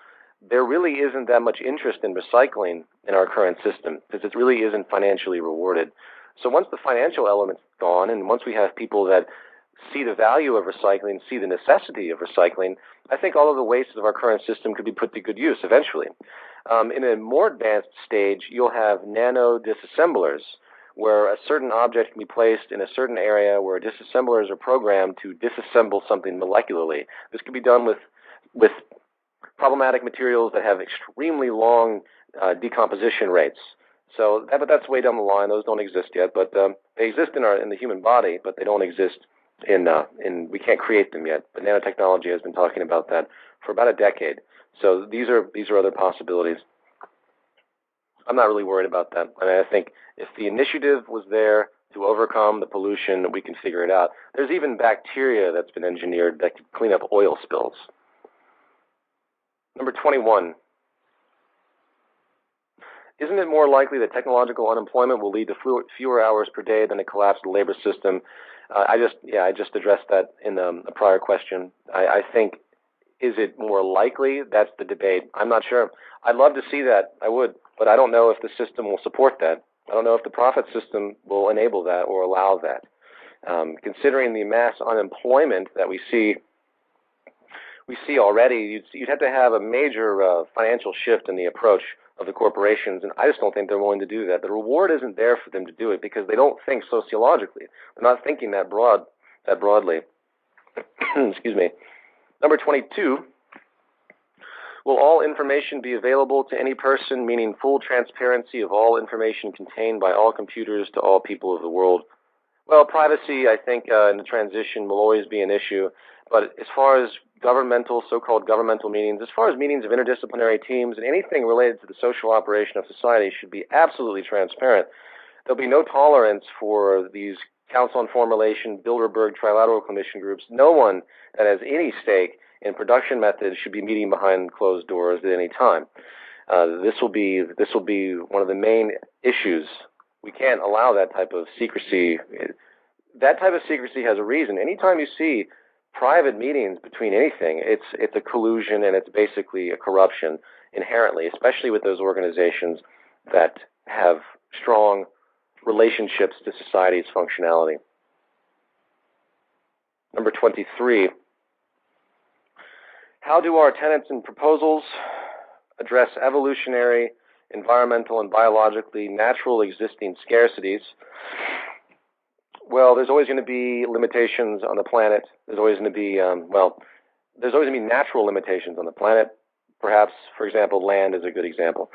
Speaker 1: There really isn't that much interest in recycling in our current system, because it really isn't financially rewarded. So once the financial element's gone, and once we have people that see the value of recycling, see the necessity of recycling, I think all of the waste of our current system could be put to good use eventually. In a more advanced stage, you'll have nano disassemblers, where a certain object can be placed in a certain area where disassemblers are programmed to disassemble something molecularly. This can be done with problematic materials that have extremely long decomposition rates. But that's way down the line. Those don't exist yet, but they exist in the human body, but they don't exist we can't create them yet. But nanotechnology has been talking about that for about a decade. So these are other possibilities. I'm not really worried about that. I think if the initiative was there to overcome the pollution, we can figure it out. There's even bacteria that's been engineered that could clean up oil spills. Number 21. Isn't it more likely that technological unemployment will lead to fewer hours per day than a collapsed labor system? I just addressed that in a prior question. I think, is it more likely? That's the debate. I'm not sure. I'd love to see that. I would. But I don't know if the system will support that. I don't know if the profit system will enable that or allow that. Considering the mass unemployment that we see already, you'd have to have a major financial shift in the approach of the corporations, and I just don't think they're willing to do that. The reward isn't there for them to do it because they don't think sociologically. They're not thinking that broadly. Excuse me. Number 22. Will all information be available to any person, meaning full transparency of all information contained by all computers to all people of the world? Well, privacy, I think, in the transition will always be an issue. But as far as governmental, so-called governmental meetings, as far as meetings of interdisciplinary teams and anything related to the social operation of society should be absolutely transparent. There'll be no tolerance for these Council on Foreign Relations, Bilderberg Trilateral Commission groups. No one that has any stake in production methods should be meeting behind closed doors at any time. This will be one of the main issues. We can't allow that type of secrecy. That type of secrecy has a reason. Anytime you see private meetings between anything, it's a collusion and it's basically a corruption inherently, especially with those organizations that have strong relationships to society's functionality. Number 23. How do our tenets and proposals address evolutionary, environmental, and biologically natural existing scarcities? Well, there's always going to be limitations on the planet. There's always going to be, there's always going to be natural limitations on the planet. Perhaps, for example, land is a good example.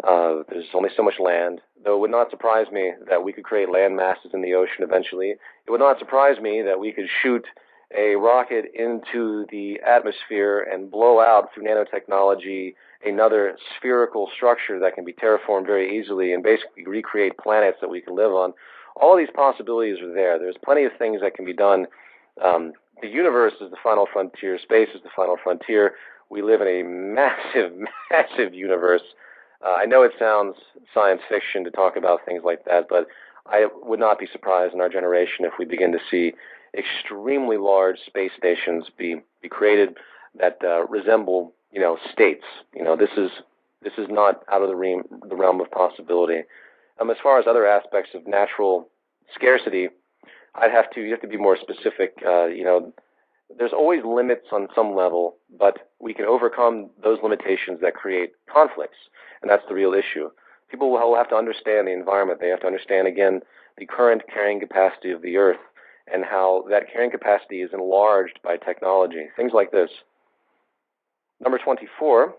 Speaker 1: There's only so much land, though it would not surprise me that we could create land masses in the ocean eventually. It would not surprise me that we could shoot a rocket into the atmosphere and blow out through nanotechnology another spherical structure that can be terraformed very easily and basically recreate planets that we can live on. All of these possibilities are there. There's plenty of things that can be done. The universe is the final frontier. Space is the final frontier. We live in a massive, massive universe. I know it sounds science fiction to talk about things like that, but I would not be surprised in our generation if we begin to see extremely large space stations be created that resemble, states. This is not out of the realm of possibility. As far as other aspects of natural scarcity, you have to be more specific. There's always limits on some level, but we can overcome those limitations that create conflicts, and that's the real issue. People will have to understand the environment. They have to understand, again, the current carrying capacity of the Earth and how that carrying capacity is enlarged by technology, things like this. Number 24.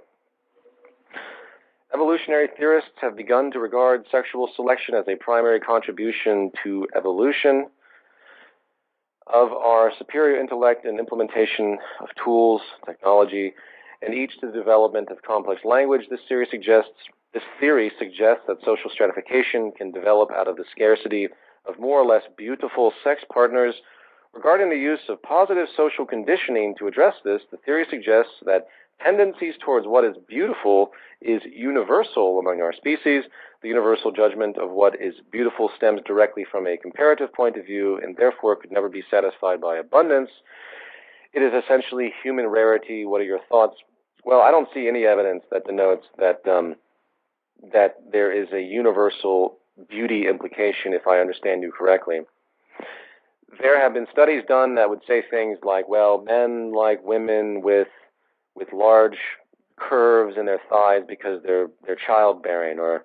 Speaker 1: Evolutionary theorists have begun to regard sexual selection as a primary contribution to evolution of our superior intellect and implementation of tools, technology, and each to the development of complex language. This theory suggests that social stratification can develop out of the scarcity of more or less beautiful sex partners. Regarding the use of positive social conditioning to address this, the theory suggests that tendencies towards what is beautiful is universal among our species. The universal judgment of what is beautiful stems directly from a comparative point of view and therefore could never be satisfied by abundance. It is essentially human rarity. What are your thoughts? Well, I don't see any evidence that denotes that there is a universal beauty implication, if I understand you correctly. There have been studies done that would say things like, well, men like women with large curves in their thighs because they're childbearing, or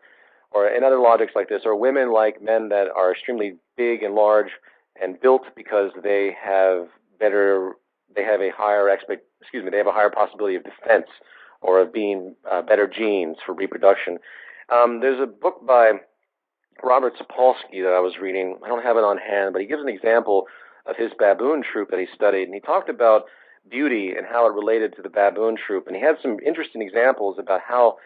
Speaker 1: in other logics like this, or women like men that are extremely big and large and built because they have a higher possibility of defense or of being better genes for reproduction. There's a book by Robert Sapolsky that I was reading. I don't have it on hand, but he gives an example of his baboon troop that he studied, and he talked about beauty and how it related to the baboon troop, and he had some interesting examples about how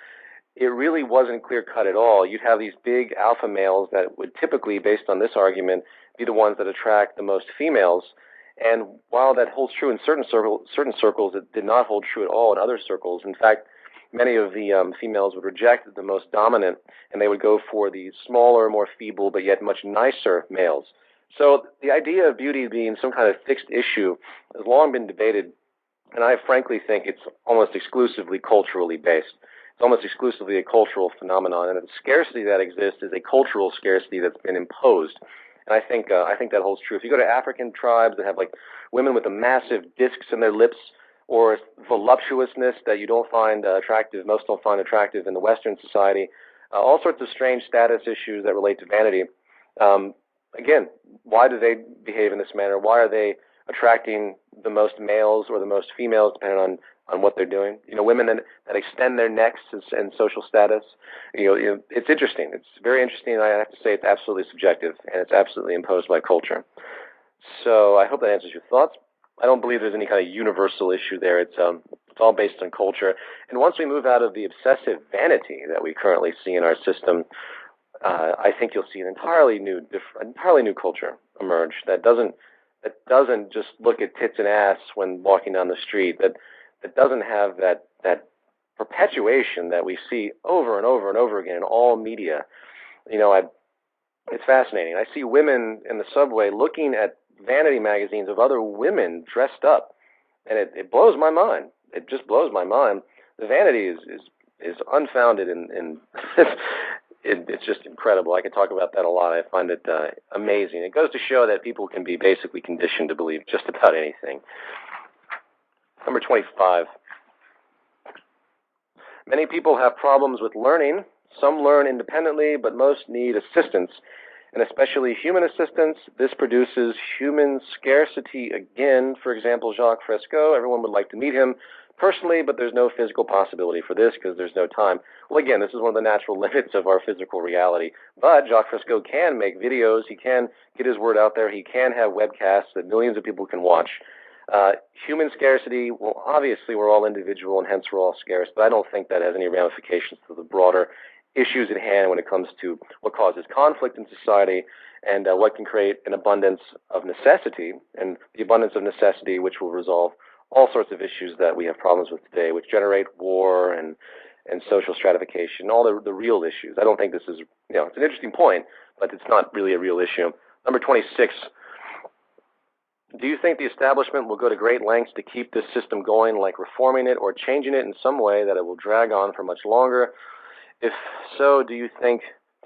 Speaker 1: it really wasn't clear-cut at all. You'd have these big alpha males that would typically, based on this argument, be the ones that attract the most females, and while that holds true in certain circles, it did not hold true at all in other circles. In fact, many of the females would reject the most dominant, and they would go for the smaller, more feeble, but yet much nicer males. So the idea of beauty being some kind of fixed issue has long been debated, and I frankly think it's almost exclusively culturally based. It's almost exclusively a cultural phenomenon, and the scarcity that exists is a cultural scarcity that's been imposed. And I think that holds true. If you go to African tribes that have like women with the massive discs in their lips, or voluptuousness that you don't find attractive, most don't find attractive in the Western society, all sorts of strange status issues that relate to vanity. Again, why do they behave in this manner? Why are they attracting the most males or the most females, depending on what they're doing? Women that extend their necks and social status. It's interesting. It's very interesting. I have to say it's absolutely subjective, and it's absolutely imposed by culture. So I hope that answers your thoughts. I don't believe there's any kind of universal issue there. It's all based on culture. And once we move out of the obsessive vanity that we currently see in our system, I think you'll see an entirely new culture emerge that doesn't just look at tits and ass when walking down the street. That doesn't have that perpetuation that we see over and over and over again in all media. It's fascinating. I see women in the subway looking at vanity magazines of other women dressed up, and it blows my mind. It just blows my mind. The vanity is unfounded, and it's just incredible. I could talk about that a lot. I find it amazing. It goes to show that people can be basically conditioned to believe just about anything. Number 25. Many people have problems with learning. Some learn independently, but most need assistance, and especially human assistance. This produces human scarcity again. For example, Jacque Roxanne, everyone would like to meet him personally, but there's no physical possibility for this because there's no time. Well, again, this is one of the natural limits of our physical reality. But Jacque Roxanne can make videos. He can get his word out there. He can have webcasts that millions of people can watch. Human scarcity, well, obviously we're all individual and hence we're all scarce, but I don't think that has any ramifications to the broader issues at hand when it comes to what causes conflict in society and what can create an abundance of necessity, and the abundance of necessity which will resolve all sorts of issues that we have problems with today, which generate war and social stratification, all the real issues. I don't think this is, it's an interesting point, but it's not really a real issue. Number 26. Do you think the establishment will go to great lengths to keep this system going, like reforming it or changing it in some way that it will drag on for much longer? If so, do you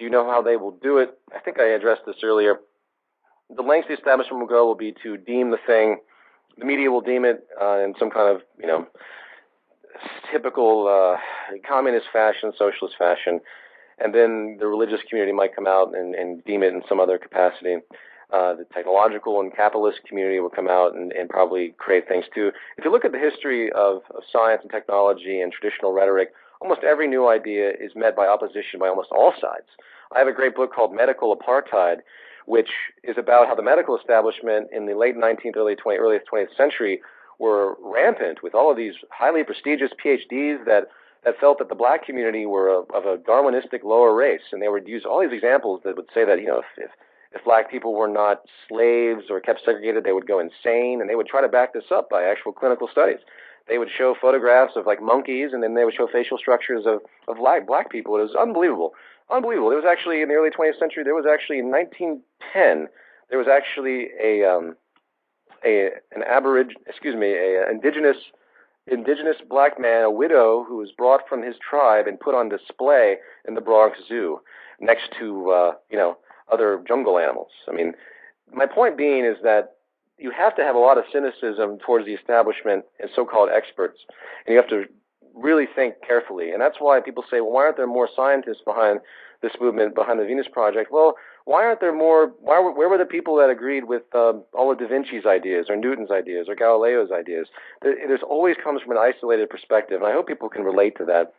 Speaker 1: know how they will do it? I think I addressed this earlier. The lengths the establishment will go will be to deem the thing, the media will deem it in some kind of, typical communist fashion, socialist fashion, and then the religious community might come out and deem it in some other capacity. The technological and capitalist community will come out and probably create things too. If you look at the history of science and technology and traditional rhetoric, almost every new idea is met by opposition by almost all sides. I have a great book called Medical Apartheid, which is about how the medical establishment in the late 19th, early 20th century were rampant with all of these highly prestigious PhDs that felt that the black community were of a Darwinistic lower race, and they would use all these examples that would say that, if black people were not slaves or kept segregated, they would go insane, and they would try to back this up by actual clinical studies. They would show photographs of monkeys, and then they would show facial structures of black people. It was unbelievable. Unbelievable. There was actually, in the early 20th century, in 1910, there was actually an indigenous black man, a widow, who was brought from his tribe and put on display in the Bronx Zoo next to, other jungle animals. I mean, my point being is that you have to have a lot of cynicism towards the establishment and so-called experts, and you have to really think carefully. And that's why people say, well, why aren't there more scientists behind this movement, behind the Venus Project? Well, why aren't there more? Where were the people that agreed with all of Da Vinci's ideas, or Newton's ideas, or Galileo's ideas? There's always comes from an isolated perspective, and I hope people can relate to that.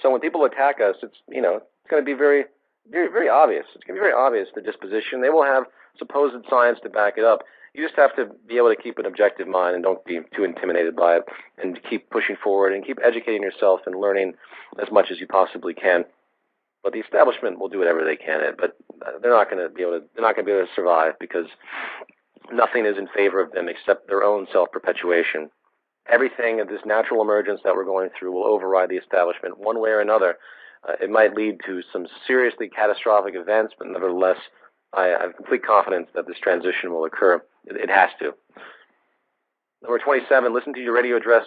Speaker 1: So when people attack us, it's going to be very, very, very obvious. It's going to be very obvious, the disposition. They will have supposed science to back it up. You just have to be able to keep an objective mind and don't be too intimidated by it, and keep pushing forward and keep educating yourself and learning as much as you possibly can. But the establishment will do whatever they can, but they're not going to be able to survive, because nothing is in favor of them except their own self-perpetuation. Everything of this natural emergence that we're going through will override the establishment one way or another. It might lead to some seriously catastrophic events, but nevertheless, I have complete confidence that this transition will occur. It has to. Number 27, listen to your radio address.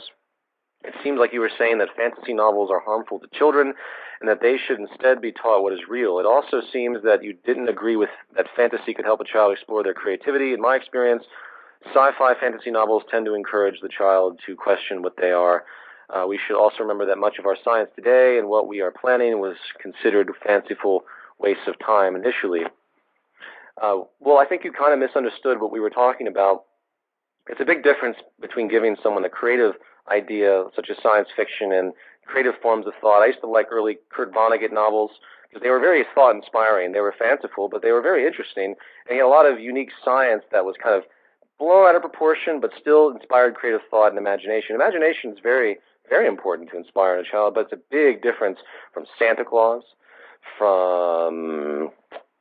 Speaker 1: It seems like you were saying that fantasy novels are harmful to children and that they should instead be taught what is real. It also seems that you didn't agree with that fantasy could help a child explore their creativity. In my experience, Sci-fi fantasy novels tend to encourage the child to question what they are. We should also remember that much of our science today and what we are planning was considered fanciful wastes of time initially. Well, I think you kind of misunderstood what we were talking about. It's a big difference between giving someone a creative idea, such as science fiction, and creative forms of thought. I used to like early Kurt Vonnegut novels because they were very thought-inspiring. They were fanciful, but they were very interesting, and he had a lot of unique science that was kind of blown out of proportion, but still inspired creative thought and imagination. Imagination is very, very important to inspire a child, but it's a big difference from Santa Claus, from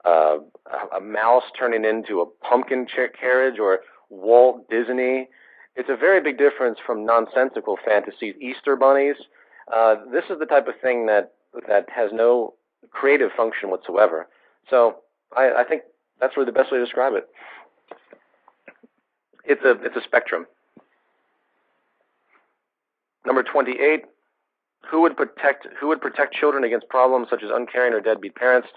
Speaker 1: a mouse turning into a pumpkin carriage, or Walt Disney. It's a very big difference from nonsensical fantasies, Easter bunnies. This is the type of thing that has no creative function whatsoever. So I think that's really the best way to describe it. It's a spectrum. Number 28. Who would protect children against problems such as uncaring or deadbeat parents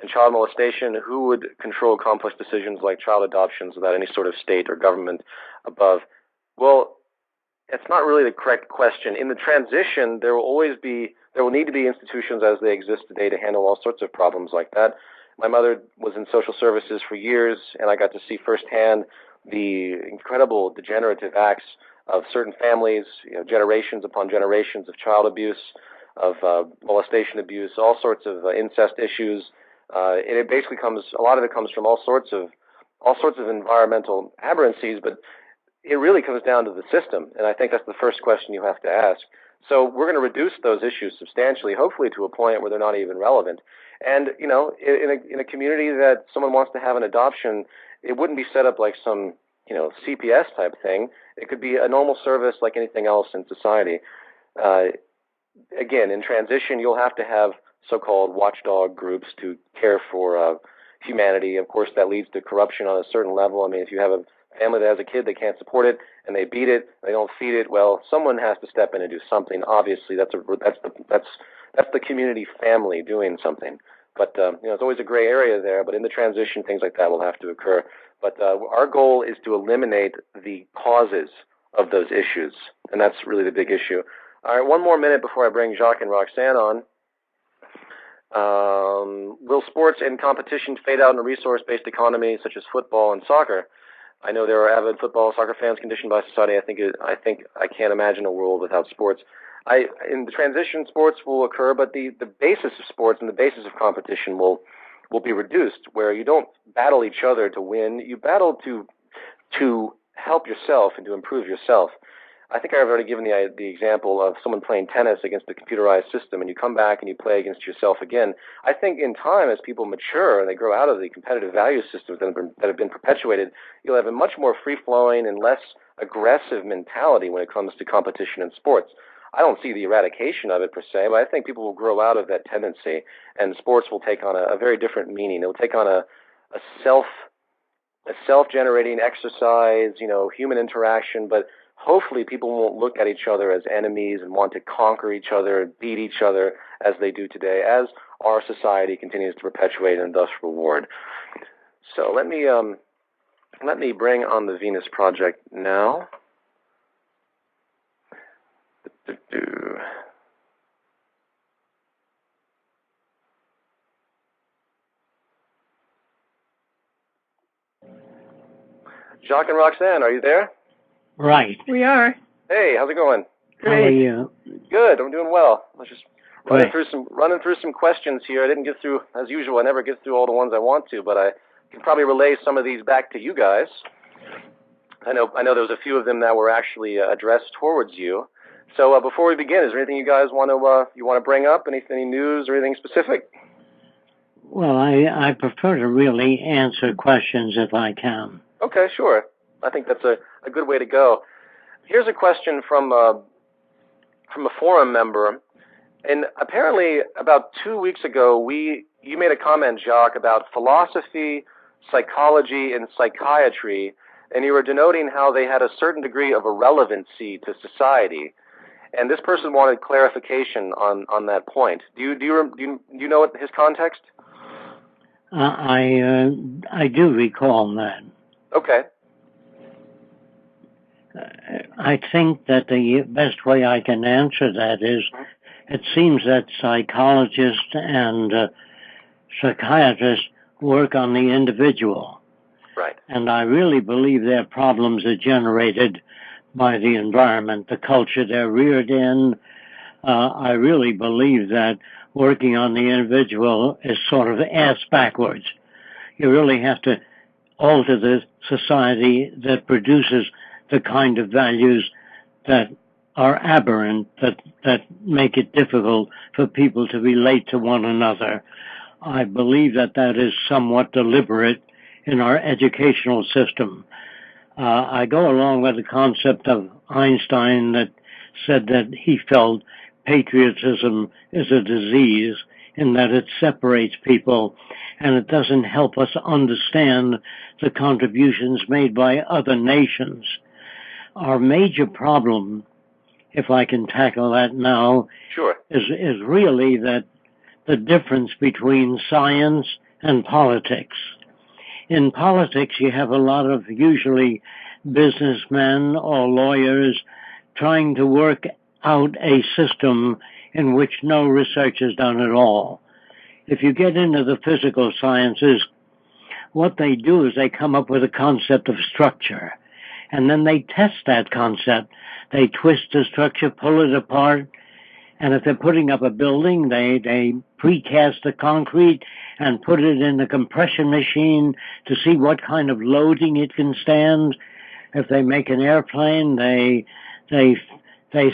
Speaker 1: and child molestation? Who would control complex decisions like child adoptions without any sort of state or government above? Well, it's not really the correct question. In the transition, there will need to be institutions as they exist today to handle all sorts of problems like that. My mother was in social services for years, and I got to see firsthand the incredible degenerative acts of certain families, generations upon generations of child abuse, of molestation abuse, all sorts of incest issues. And it basically a lot of it comes from all sorts of environmental aberrancies, but it really comes down to the system, and I think that's the first question you have to ask. So we're going to reduce those issues substantially, hopefully to a point where they're not even relevant. And, in a community that someone wants to have an adoption, it wouldn't be set up like some, CPS type thing. It could be a normal service like anything else in society. Again, in transition, you'll have to have so-called watchdog groups to care for humanity. Of course, that leads to corruption on a certain level. I mean, if you have a family that has a kid, they can't support it, and they beat it, they don't feed it, well, someone has to step in and do something. Obviously, that's the community family doing something. But it's always a gray area there. But in the transition, things like that will have to occur. But our goal is to eliminate the causes of those issues, and that's really the big issue. All right, one more minute before I bring Jacque and Roxanne on. Will sports and competition fade out in a resource-based economy such as football and soccer? I know there are avid football, soccer fans conditioned by society. I can't imagine a world without sports. In the transition, sports will occur, but the basis of sports and the basis of competition will be reduced, where you don't battle each other to win. You battle to help yourself and to improve yourself. I think I've already given the example of someone playing tennis against a computerized system, and you come back and you play against yourself again. I think in time, as people mature and they grow out of the competitive value systems that have been perpetuated, you'll have a much more free-flowing and less aggressive mentality when it comes to competition in sports. I don't see the eradication of it per se, but I think people will grow out of that tendency, and sports will take on a very different meaning. It will take on a self-generating exercise, human interaction, but hopefully people won't look at each other as enemies and want to conquer each other and beat each other as they do today, as our society continues to perpetuate and thus reward. So let me bring on the Venus Project now. Jacque and Roxanne, are you there?
Speaker 2: Right.
Speaker 3: We are.
Speaker 1: Hey, how's it going?
Speaker 2: Great. How are you?
Speaker 1: Good. I'm doing well. I was just running through some questions here. I didn't get through, as usual. I never get through all the ones I want to, but I can probably relay some of these back to you guys. I know there was a few of them that were actually addressed towards you. So before we begin, is there anything you guys want to bring up? Any news or anything specific?
Speaker 2: Well, I prefer to really answer questions if I can.
Speaker 1: Okay, sure. I think that's a good way to go. Here's a question from a forum member, and apparently about 2 weeks ago, you made a comment, Jacque, about philosophy, psychology, and psychiatry, and you were denoting how they had a certain degree of irrelevancy to society. And this person wanted clarification on that point. Do you know what his context?
Speaker 2: I do recall that.
Speaker 1: Okay.
Speaker 2: I think that the best way I can answer that is it seems that psychologists and psychiatrists work on the individual.
Speaker 1: Right.
Speaker 2: And I really believe their problems are generated by the environment, the culture they're reared in. I really believe that working on the individual is sort of ass backwards. You really have to alter the society that produces the kind of values that are aberrant, that make it difficult for people to relate to one another. I believe that that is somewhat deliberate in our educational system. I go along with the concept of Einstein that said that he felt patriotism is a disease in that it separates people and it doesn't help us understand the contributions made by other nations. Our major problem, if I can tackle that now,
Speaker 1: Sure,
Speaker 2: is really that the difference between science and politics. In politics, you have a lot of usually businessmen or lawyers trying to work out a system in which no research is done at all. If you get into the physical sciences, what they do is they come up with a concept of structure, and then they test that concept. They twist the structure, pull it apart, and if they're putting up a building, they precast the concrete and put it in a compression machine to see what kind of loading it can stand. If they make an airplane, they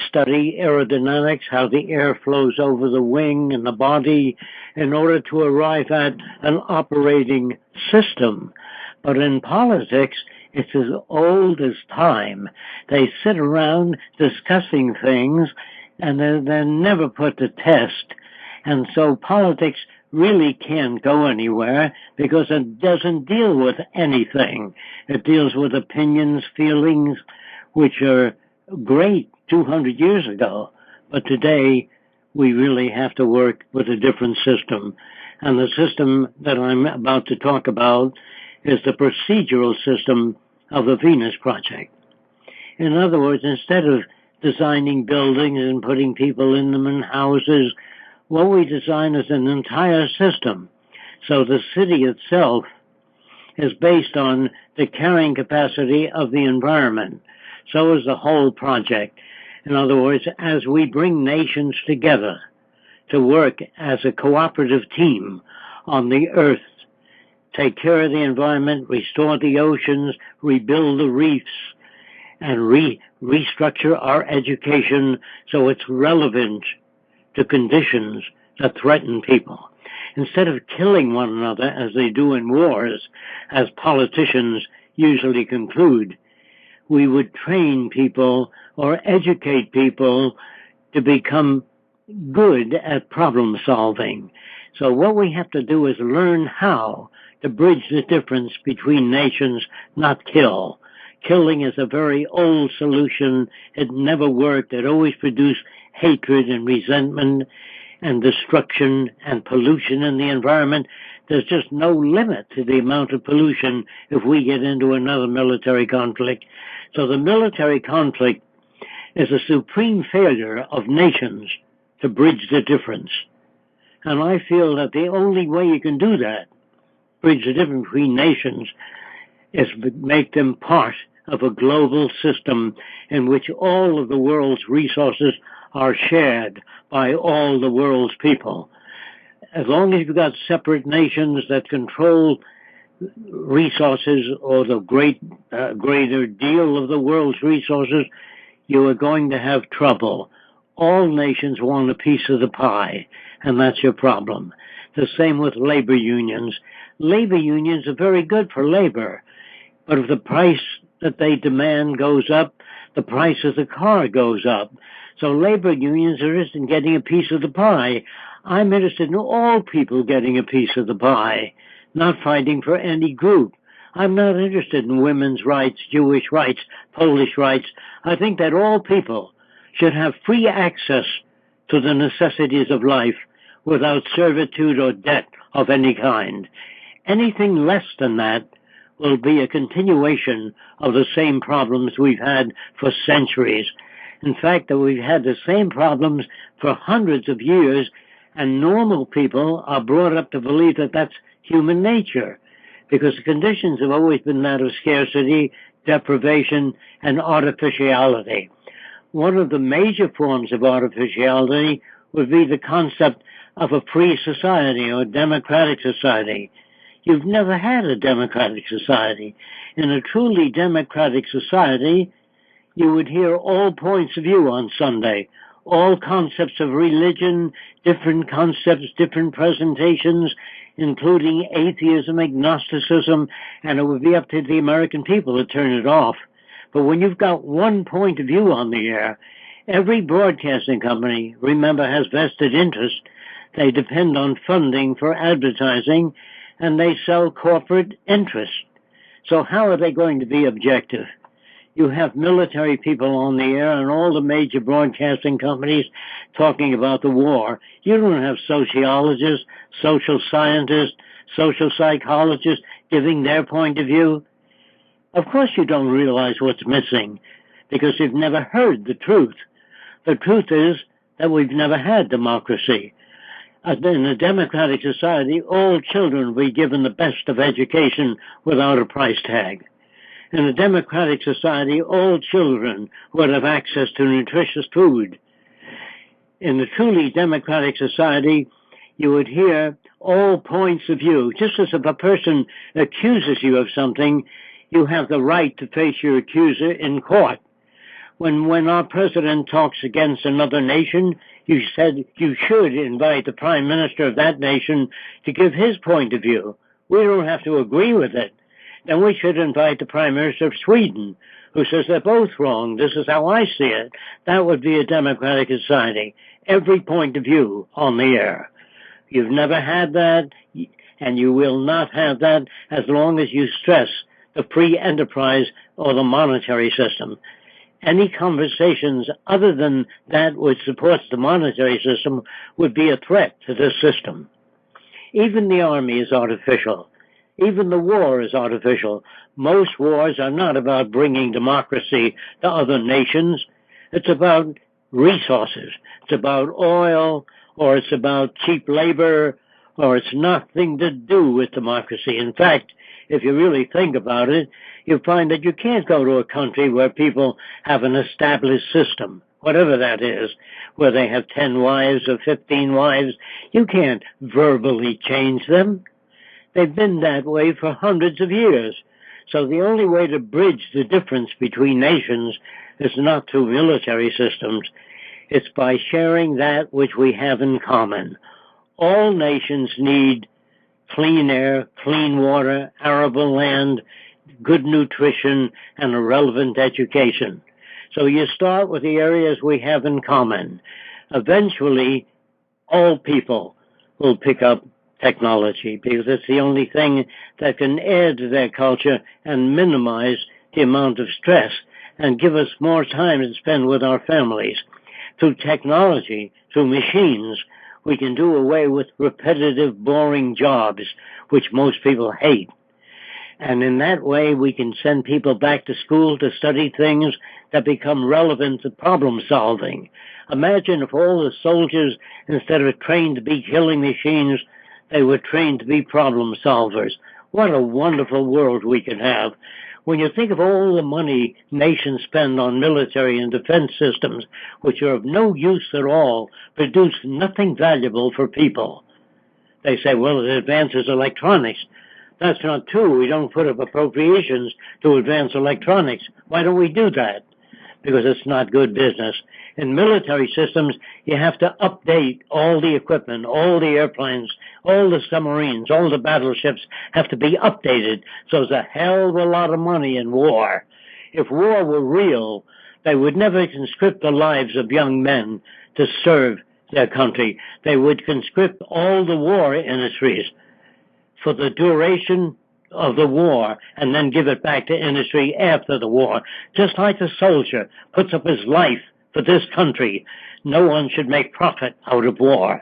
Speaker 2: study aerodynamics, how the air flows over the wing and the body, in order to arrive at an operating system. But in politics, it's as old as time. They sit around discussing things, and they're never put to test. And so politics really can't go anywhere because it doesn't deal with anything. It deals with opinions, feelings, which are great 200 years ago. But today, we really have to work with a different system. And the system that I'm about to talk about is the procedural system of the Venus Project. In other words, instead of designing buildings and putting people in them in houses, what we design is an entire system. So the city itself is based on the carrying capacity of the environment. So is the whole project. In other words, as we bring nations together to work as a cooperative team on the earth, take care of the environment, restore the oceans, rebuild the reefs, and restructure our education so it's relevant to conditions that threaten people. Instead of killing one another as they do in wars, as politicians usually conclude, we would train people or educate people to become good at problem solving. So what we have to do is learn how to bridge the difference between nations, not kill. Killing is a very old solution. It never worked. It always produced hatred and resentment and destruction and pollution in the environment. There's just no limit to the amount of pollution if we get into another military conflict. So the military conflict is a supreme failure of nations to bridge the difference. And I feel that the only way you can do that, bridge the difference between nations, is to make them part of a global system in which all of the world's resources are shared by all the world's people. As long as you've got separate nations that control resources or the greater deal of the world's resources, you are going to have trouble. All nations want a piece of the pie, and that's your problem. The same with labor unions. Labor unions are very good for labor, but if the price that they demand goes up, the price of the car goes up. So labor unions are interested in getting a piece of the pie. I'm interested in all people getting a piece of the pie, not fighting for any group. I'm not interested in women's rights, Jewish rights, Polish rights. I think that all people should have free access to the necessities of life without servitude or debt of any kind. Anything less than that will be a continuation of the same problems we've had for centuries. In fact, that we've had the same problems for hundreds of years, and normal people are brought up to believe that that's human nature, because the conditions have always been that of scarcity, deprivation, and artificiality. One of the major forms of artificiality would be the concept of a free society or a democratic society. You've never had a democratic society. In a truly democratic society, you would hear all points of view on Sunday, all concepts of religion, different concepts, different presentations, including atheism, agnosticism, and it would be up to the American people to turn it off. But when you've got one point of view on the air, every broadcasting company, remember, has vested interest. They depend on funding for advertising, and they sell corporate interest. So how are they going to be objective? You have military people on the air and all the major broadcasting companies talking about the war. You don't have sociologists, social scientists, social psychologists giving their point of view. Of course you don't realize what's missing, because you've never heard the truth. The truth is that we've never had democracy. In a democratic society, all children will be given the best of education without a price tag. In a democratic society, all children would have access to nutritious food. In a truly democratic society, you would hear all points of view. Just as if a person accuses you of something, you have the right to face your accuser in court. When our president talks against another nation, you said you should invite the prime minister of that nation to give his point of view. We don't have to agree with it. Then we should invite the prime minister of Sweden, who says they're both wrong. This is how I see it. That would be a democratic society. Every point of view on the air. You've never had that, and you will not have that as long as you stress the free enterprise or the monetary system. Any conversations other than that which supports the monetary system would be a threat to this system. Even the army is artificial. Even the war is artificial. Most wars are not about bringing democracy to other nations. It's about resources. It's about oil, or it's about cheap labor, or it's nothing to do with democracy. In fact, if you really think about it, you find that you can't go to a country where people have an established system, whatever that is, where they have 10 wives or 15 wives. You can't verbally change them. They've been that way for hundreds of years. So the only way to bridge the difference between nations is not through military systems. It's by sharing that which we have in common. All nations need clean air, clean water, arable land, good nutrition, and a relevant education. So you start with the areas we have in common. Eventually, all people will pick up technology, because it's the only thing that can add to their culture and minimize the amount of stress and give us more time to spend with our families. Through technology, through machines, we can do away with repetitive, boring jobs, which most people hate. And in that way, we can send people back to school to study things that become relevant to problem solving. Imagine if all the soldiers, instead of trained to be killing machines, they were trained to be problem solvers. What a wonderful world we could have. When you think of all the money nations spend on military and defense systems, which are of no use at all, produce nothing valuable for people. They say, well, it advances electronics. That's not true. We don't put up appropriations to advance electronics. Why don't we do that? Because it's not good business. In military systems, you have to update all the equipment, all the airplanes, all the submarines, all the battleships have to be updated. So there's a hell of a lot of money in war. If war were real, they would never conscript the lives of young men to serve their country. They would conscript all the war industries for the duration of the war and then give it back to industry after the war. Just like a soldier puts up his life for this country, no one should make profit out of war.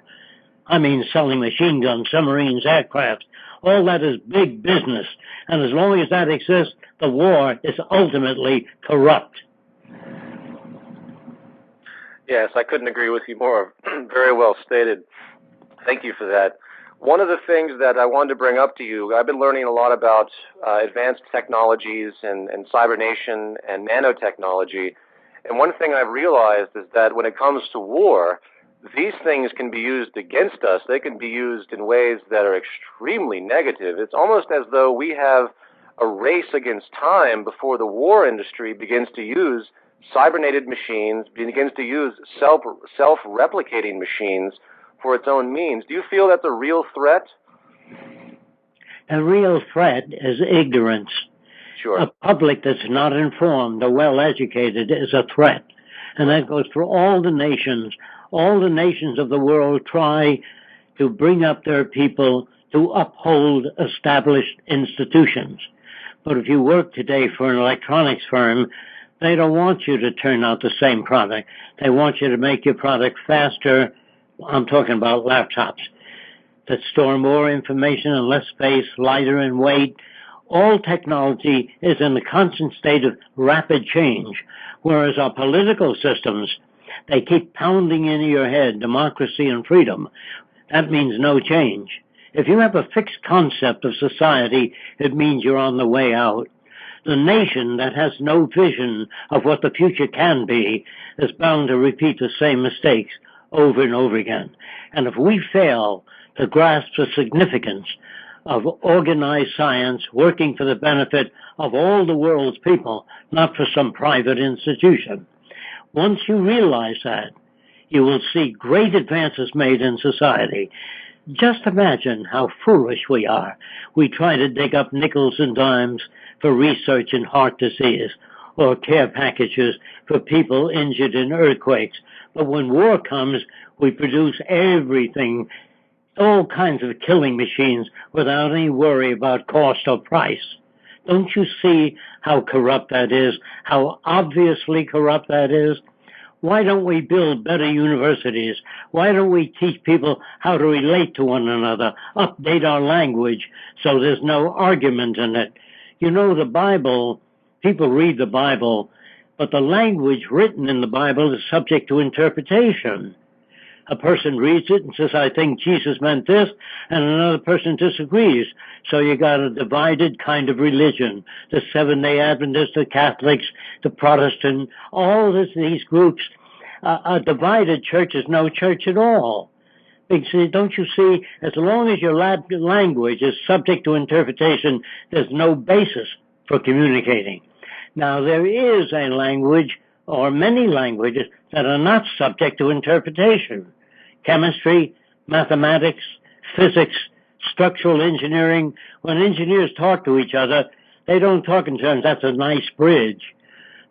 Speaker 2: I mean, selling machine guns, submarines, aircraft, All that is big business. And as long as that exists, the war is ultimately corrupt.
Speaker 1: Yes, I couldn't agree with you more. Very well stated. Thank you for that. One of the things that I wanted to bring up to you, I've been learning a lot about advanced technologies and cybernation and nanotechnology. And one thing I've realized is that when it comes to war, these things can be used against us. They can be used in ways that are extremely negative. It's almost as though we have a race against time before the war industry begins to use cybernated machines, begins to use self-replicating machines for its own means. Do you feel that's a real threat?
Speaker 2: A real threat is ignorance.
Speaker 1: Sure.
Speaker 2: A public that's not informed or well educated is a threat. And that goes for all the nations. All the nations of the world try to bring up their people to uphold established institutions. But if you work today for an electronics firm, they don't want you to turn out the same product. They want you to make your product faster. I'm talking about laptops that store more information in less space, lighter in weight. All technology is in a constant state of rapid change, whereas our political systems, they keep pounding into your head democracy and freedom. That means no change. If you have a fixed concept of society, it means you're on the way out. The nation that has no vision of what the future can be is bound to repeat the same mistakes over and over again. And if we fail to grasp the significance of organized science working for the benefit of all the world's people, not for some private institution, once you realize that, you will see great advances made in society. Just imagine how foolish we are. We try to dig up nickels and dimes for research in heart disease or care packages for people injured in earthquakes. But when war comes, we produce everything, all kinds of killing machines without any worry about cost or price. Don't you see how corrupt that is, how obviously corrupt that is? Why don't we build better universities? Why don't we teach people how to relate to one another, update our language so there's no argument in it? You know, the Bible, people read the Bible, but the language written in the Bible is subject to interpretation. A person reads it and says, I think Jesus meant this, and another person disagrees. So you got a divided kind of religion. The Seventh-day Adventists, the Catholics, the Protestant, all these groups. A divided church is no church at all. Because, don't you see, as long as your language is subject to interpretation, there's no basis for communicating. Now, there is a language, or many languages, that are not subject to interpretation. Chemistry, mathematics, physics, structural engineering. When engineers talk to each other, they don't talk in terms, that's a nice bridge.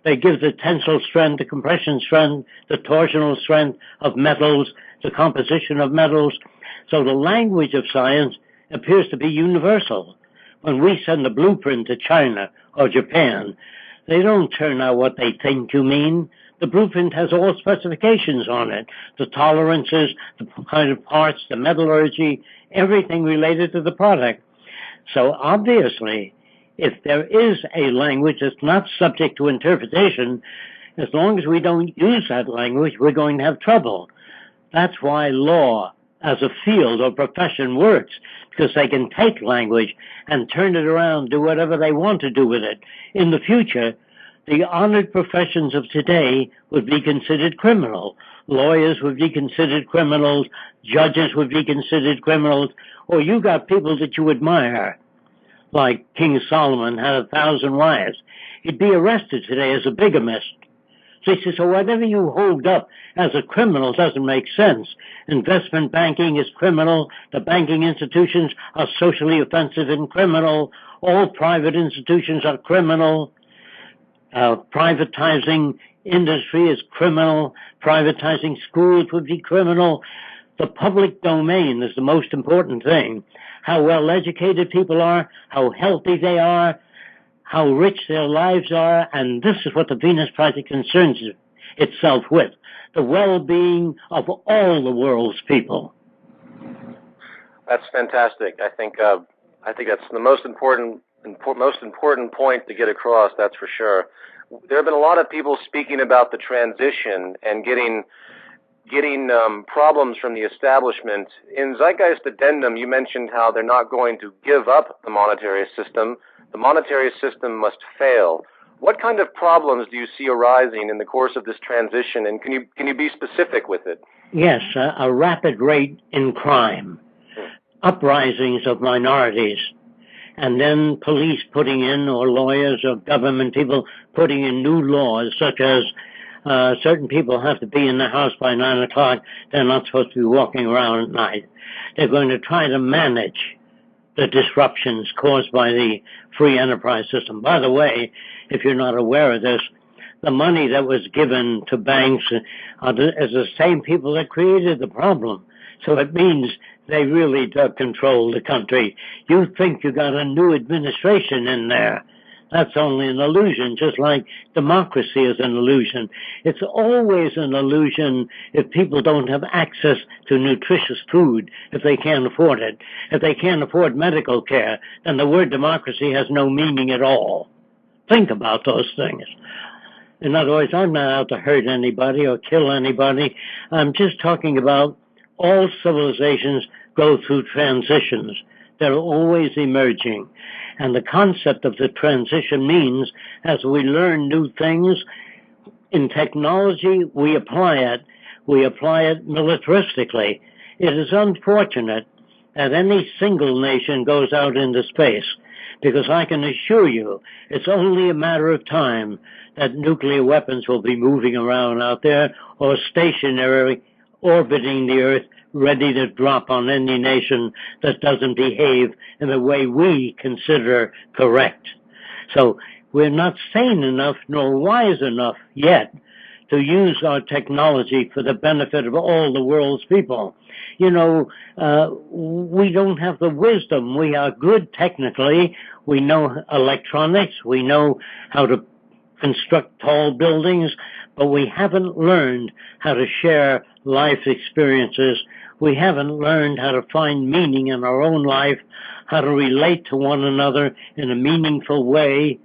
Speaker 2: They give the tensile strength, the compression strength, the torsional strength of metals, the composition of metals. So the language of science appears to be universal. When we send a blueprint to China or Japan, they don't turn out what they think you mean. The blueprint has all specifications on it, the tolerances, the kind of parts, the metallurgy, everything related to the product. So obviously, if there is a language that's not subject to interpretation, as long as we don't use that language, we're going to have trouble. That's why law as a field or profession works, because they can take language and turn it around, do whatever they want to do with it. In the future, the honored professions of today would be considered criminal. Lawyers would be considered criminals. Judges would be considered criminals. Or you got people that you admire, like King Solomon had 1,000 wives. He'd be arrested today as a bigamist. So he says, so whatever you hold up as a criminal doesn't make sense. Investment banking is criminal. The banking institutions are socially offensive and criminal. All private institutions are criminal. Privatizing industry is criminal. Privatizing schools would be criminal. The public domain is the most important thing. How well educated people are, how healthy they are, how rich their lives are, and this is what the Venus Project concerns itself with, the well-being of all the world's people.
Speaker 1: That's fantastic. I think I think that's the most important point to get across, that's for sure. There have been a lot of people speaking about the transition and getting problems from the establishment. In Zeitgeist Addendum, you mentioned how they're not going to give up the monetary system. The monetary system must fail. What kind of problems do you see arising in the course of this transition, and can you be specific with it?
Speaker 2: Yes, a rapid rate in crime, uprisings of minorities, and then police putting in, or lawyers or government people putting in new laws, such as certain people have to be in the house by 9 o'clock. They're not supposed to be walking around at night. They're going to try to manage the disruptions caused by the free enterprise system. By the way, if you're not aware of this, the money that was given to banks is the same people that created the problem. So it means they really do control the country. You think you got a new administration in there. That's only an illusion, just like democracy is an illusion. It's always an illusion if people don't have access to nutritious food, if they can't afford it. If they can't afford medical care, then the word democracy has no meaning at all. Think about those things. In other words, I'm not out to hurt anybody or kill anybody. I'm just talking about all civilizations go through transitions. They're always emerging. And the concept of the transition means as we learn new things in technology, we apply it. We apply it militaristically. It is unfortunate that any single nation goes out into space, because I can assure you it's only a matter of time that nuclear weapons will be moving around out there or stationary, orbiting the Earth, ready to drop on any nation that doesn't behave in the way we consider correct. So we're not sane enough nor wise enough yet to use our technology for the benefit of all the world's people. You know, we don't have the wisdom. We are good technically. We know electronics. We know how to construct tall buildings, but we haven't learned how to share life experiences. We haven't learned how to find meaning in our own life, how to relate to one another in a meaningful way,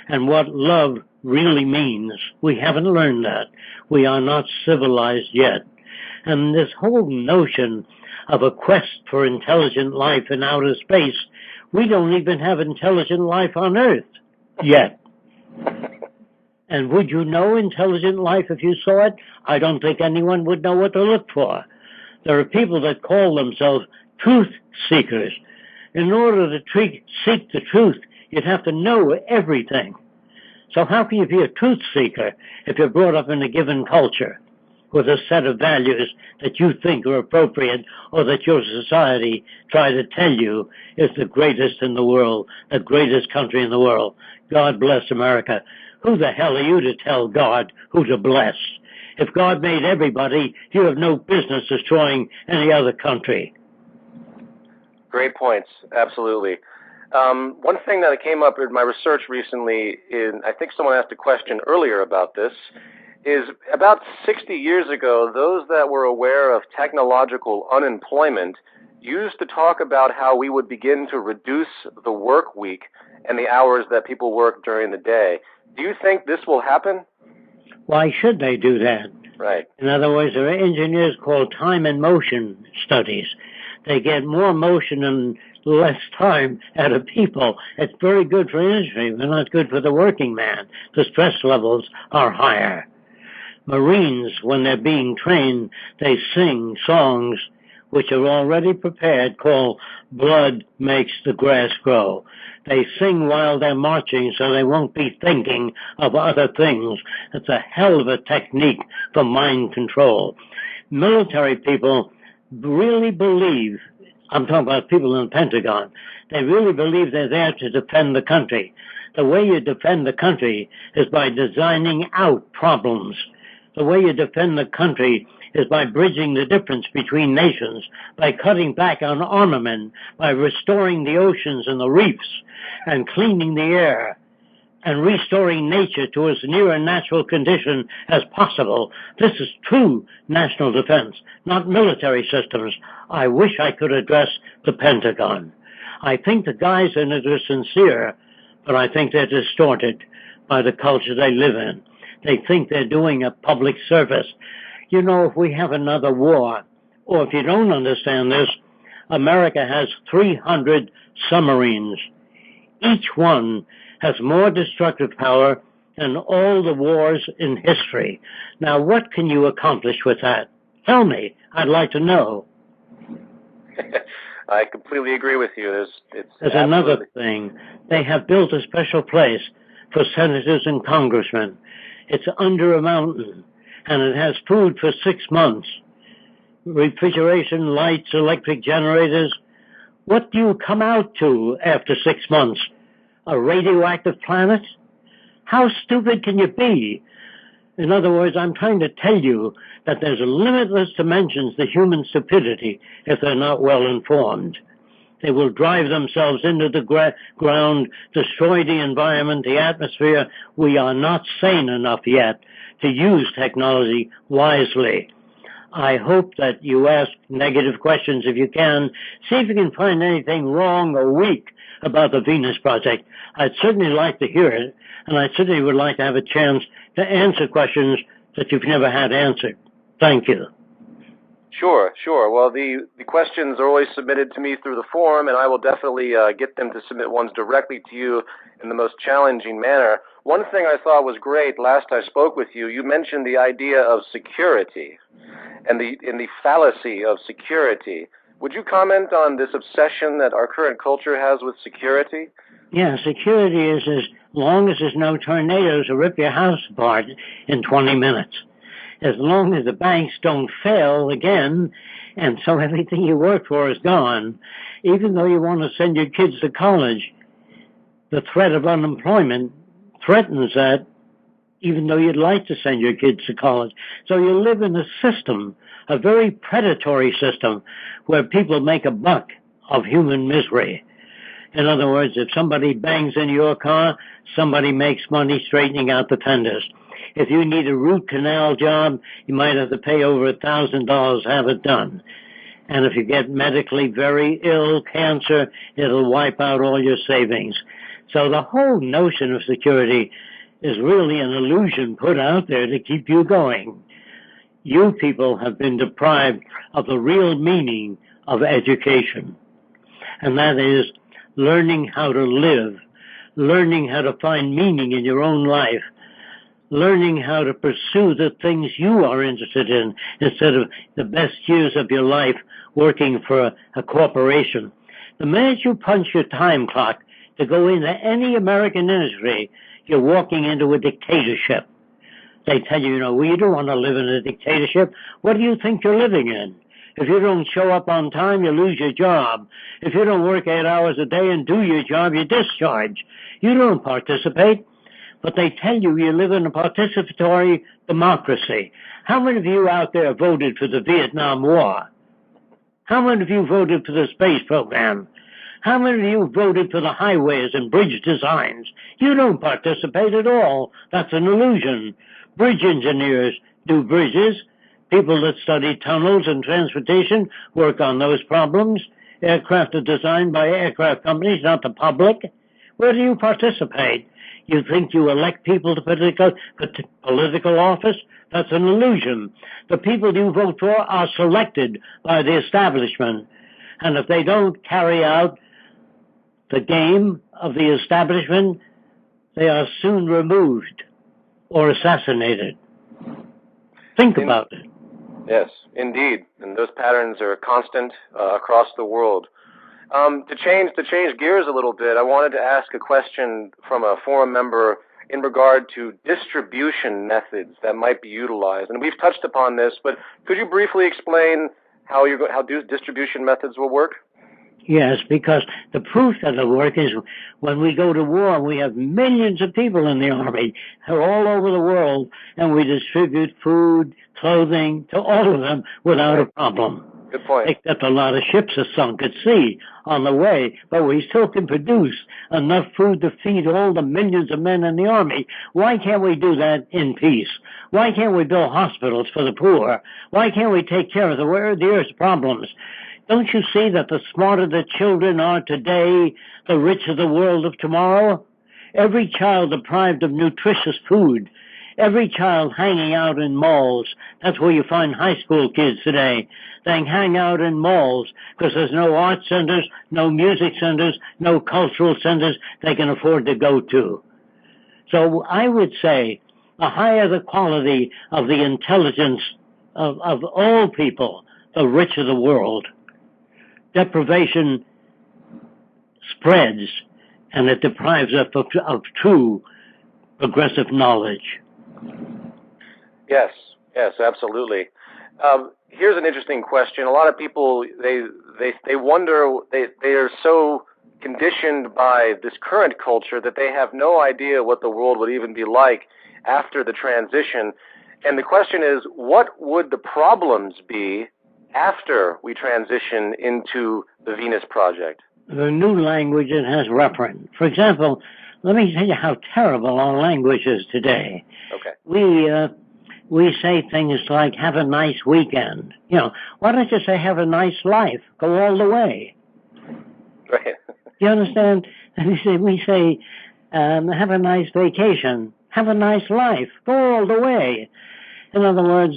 Speaker 2: and what love really means. We haven't learned that. We are not civilized yet. And this whole notion of a quest for intelligent life in outer space, we don't even have intelligent life on Earth yet. And would you know intelligent life if you saw it? I don't think anyone would know what to look for. There are people that call themselves truth seekers. In order to seek the truth, you'd have to know everything. So how can you be a truth seeker if you're brought up in a given culture with a set of values that you think are appropriate or that your society try to tell you is the greatest in the world, the greatest country in the world? God bless America. Who the hell are you to tell God who to bless? If God made everybody, you have no business destroying any other country.
Speaker 1: Great points, absolutely. One thing that came up in my research recently, I think someone asked a question earlier about this, is about 60 years ago, those that were aware of technological unemployment used to talk about how we would begin to reduce the work week and the hours that people work during the day. Do you think this will happen?
Speaker 2: Why should they do that?
Speaker 1: Right.
Speaker 2: In other words, there are engineers called time and motion studies. They get more motion in less time out of people. It's very good for industry, but not good for the working man. The stress levels are higher. Marines, when they're being trained, they sing songs which are already prepared, called Blood Makes the Grass Grow. They sing while they're marching so they won't be thinking of other things. It's a hell of a technique for mind control. Military people really believe, I'm talking about people in the Pentagon, they really believe they're there to defend the country. The way you defend the country is by designing out problems. The way you defend the country is by bridging the difference between nations, by cutting back on armament, by restoring the oceans and the reefs, and cleaning the air, and restoring nature to as near a natural condition as possible. This is true national defense, not military systems. I wish I could address the Pentagon. I think the guys in it are sincere, but I think they're distorted by the culture they live in. They think they're doing a public service. You know, if we have another war, or if you don't understand this, America has 300 submarines. Each one has more destructive power than all the wars in history. Now, what can you accomplish with that? Tell me. I'd like to know.
Speaker 1: I completely agree with you.
Speaker 2: There's another thing. They have built a special place for senators and congressmen. It's under a mountain, and it has food for 6 months. Refrigeration, lights, electric generators. What do you come out to after 6 months? A radioactive planet? How stupid can you be? In other words, I'm trying to tell you that there's limitless dimensions to human stupidity if they're not well informed. They will drive themselves into the ground, destroy the environment, the atmosphere. We are not sane enough yet to use technology wisely. I hope that you ask negative questions if you can. See if you can find anything wrong or weak about the Venus Project. I'd certainly like to hear it, and I certainly would like to have a chance to answer questions that you've never had answered. Thank you.
Speaker 1: Sure. Well, the questions are always submitted to me through the forum, and I will definitely get them to submit ones directly to you in the most challenging manner. One thing I thought was great last I spoke with you, you mentioned the idea of security and the fallacy of security. Would you comment on this obsession that our current culture has with security?
Speaker 2: Yeah, security is as long as there's no tornadoes to rip your house apart in 20 minutes. As long as the banks don't fail again, and so everything you work for is gone, even though you want to send your kids to college, the threat of unemployment threatens that, even though you'd like to send your kids to college. So you live in a system, a very predatory system, where people make a buck of human misery. In other words, if somebody bangs into your car, somebody makes money straightening out the fenders. If you need a root canal job, you might have to pay over $1,000 to have it done. And if you get medically very ill, cancer, it'll wipe out all your savings. So the whole notion of security is really an illusion put out there to keep you going. You people have been deprived of the real meaning of education. And that is learning how to live, learning how to find meaning in your own life, learning how to pursue the things you are interested in instead of the best years of your life working for a corporation. The minute you punch your time clock to go into any American industry, you're walking into a dictatorship. They tell you, well, you don't want to live in a dictatorship. What do you think you're living in? If you don't show up on time, you lose your job. If you don't work 8 hours a day and do your job, you're discharged. You don't participate. But they tell you you live in a participatory democracy. How many of you out there voted for the Vietnam War? How many of you voted for the space program? How many of you voted for the highways and bridge designs? You don't participate at all. That's an illusion. Bridge engineers do bridges. People that study tunnels and transportation work on those problems. Aircraft are designed by aircraft companies, not the public. Where do you participate? You think you elect people to political office? That's an illusion. The people you vote for are selected by the establishment. And if they don't carry out the game of the establishment, they are soon removed or assassinated. Think about it.
Speaker 1: Yes, indeed. And those patterns are constant across the world. To change gears a little bit, I wanted to ask a question from a forum member in regard to distribution methods that might be utilized. And we've touched upon this, but could you briefly explain how distribution methods will work?
Speaker 2: Yes, because the proof that it'll work is when we go to war, we have millions of people in the Army. They're all over the world, and we distribute food, clothing to all of them without a problem.
Speaker 1: Good point.
Speaker 2: Except a lot of ships are sunk at sea on the way, but we still can produce enough food to feed all the millions of men in the Army. Why can't we do that in peace? Why can't we build hospitals for the poor? Why can't we take care of the Earth's problems? Don't you see that the smarter the children are today, the richer the world of tomorrow? Every child deprived of nutritious food, every child hanging out in malls. That's where you find high school kids today. They hang out in malls because there's no art centers, no music centers, no cultural centers they can afford to go to. So I would say the higher the quality of the intelligence of all people, the richer the world. Deprivation spreads, and it deprives us of true progressive knowledge.
Speaker 1: Yes, absolutely. Here's an interesting question. A lot of people they wonder, they are so conditioned by this current culture that they have no idea what the world would even be like after the transition. And the question is, what would the problems be after we transition into the Venus Project?
Speaker 2: The new language, it has reference. For example, let me tell you how terrible our language is today.
Speaker 1: Okay.
Speaker 2: We say things like, have a nice weekend. You know, why don't you say, have a nice life? Go all the way.
Speaker 1: Right.
Speaker 2: You understand? We say, have a nice vacation. Have a nice life. Go all the way. In other words,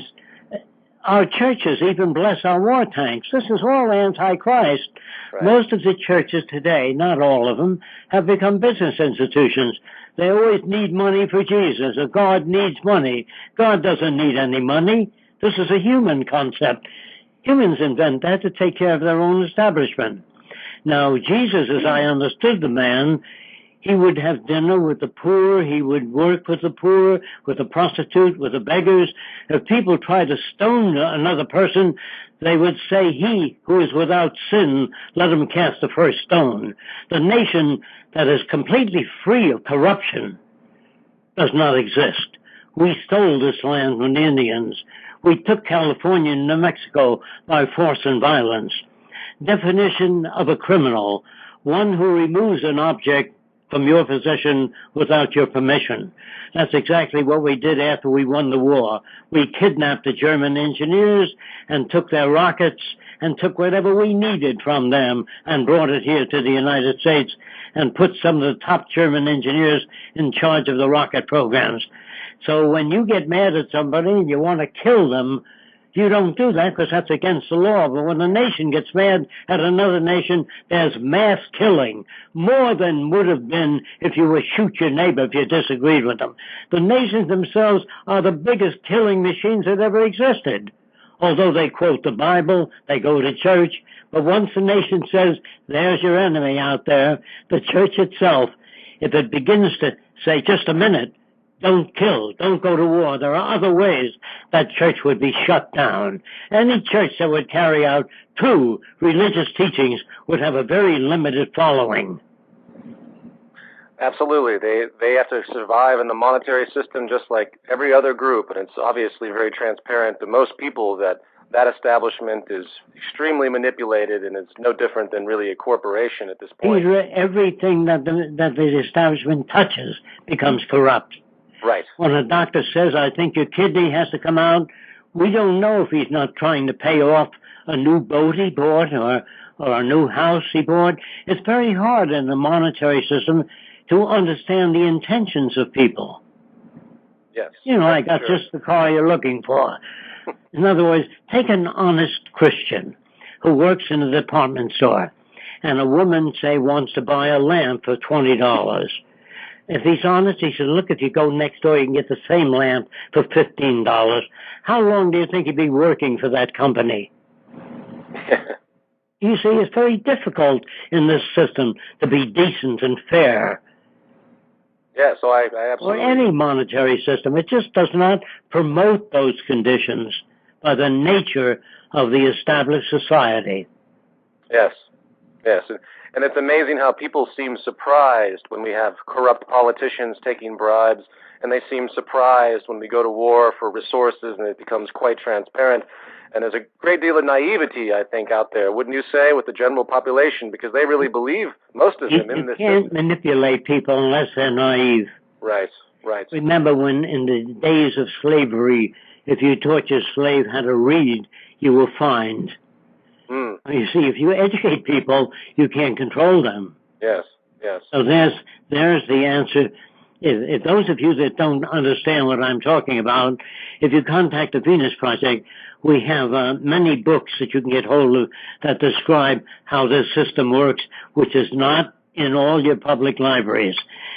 Speaker 2: our churches even bless our war tanks. This is all anti-Christ.
Speaker 1: Right.
Speaker 2: Most of the churches today, not all of them, have become business institutions. They always need money for Jesus, or God needs money. God doesn't need any money. This is a human concept. Humans invent that to take care of their own establishment. Now, Jesus, as I understood the man, he would have dinner with the poor, he would work with the poor, with the prostitute, with the beggars. If people tried to stone another person, they would say, he who is without sin, let him cast the first stone. The nation that is completely free of corruption does not exist. We stole this land from the Indians. We took California and New Mexico by force and violence. Definition of a criminal: one who removes an object from your possession without your permission. That's exactly what we did after we won the war. We kidnapped the German engineers and took their rockets and took whatever we needed from them and brought it here to the United States and put some of the top German engineers in charge of the rocket programs. So when you get mad at somebody and you want to kill them, you don't do that because that's against the law. But when a nation gets mad at another nation, there's mass killing, more than would have been if you were shoot your neighbor if you disagreed with them. The nations themselves are the biggest killing machines that ever existed. Although they quote the Bible, they go to church, but once the nation says, there's your enemy out there, the church itself, if it begins to say, just a minute, don't kill, don't go to war, there are other ways, that church would be shut down. Any church that would carry out true religious teachings would have a very limited following.
Speaker 1: Absolutely. They have to survive in the monetary system just like every other group, and it's obviously very transparent to most people that establishment is extremely manipulated, and it's no different than really a corporation at this point.
Speaker 2: Everything that the establishment touches becomes corrupt.
Speaker 1: Right.
Speaker 2: When a doctor says, I think your kidney has to come out, we don't know if he's not trying to pay off a new boat he bought or a new house he bought. It's very hard in the monetary system to understand the intentions of people.
Speaker 1: Yes.
Speaker 2: You know, I got just the car you're looking for. In other words, take an honest Christian who works in a department store, and a woman, say, wants to buy a lamp for $20. If he's honest, he said, look, if you go next door, you can get the same lamp for $15. How long do you think he'd be working for that company? You see, it's very difficult in this system to be decent and fair.
Speaker 1: Yeah, so I absolutely...
Speaker 2: Or any monetary system. It just does not promote those conditions by the nature of the established society.
Speaker 1: Yes. And it's amazing how people seem surprised when we have corrupt politicians taking bribes, and they seem surprised when we go to war for resources, and it becomes quite transparent. And there's a great deal of naivety, I think, out there, wouldn't you say, with the general population, because they really believe, most of them, in this system.
Speaker 2: You can't manipulate people unless they're naive.
Speaker 1: Right.
Speaker 2: Remember when, in the days of slavery, if you taught your slave how to read, you were fined. You see, if you educate people, you can't control them.
Speaker 1: Yes, yes.
Speaker 2: So there's the answer. If those of you that don't understand what I'm talking about, if you contact the Venus Project, we have many books that you can get hold of that describe how this system works, which is not in all your public libraries.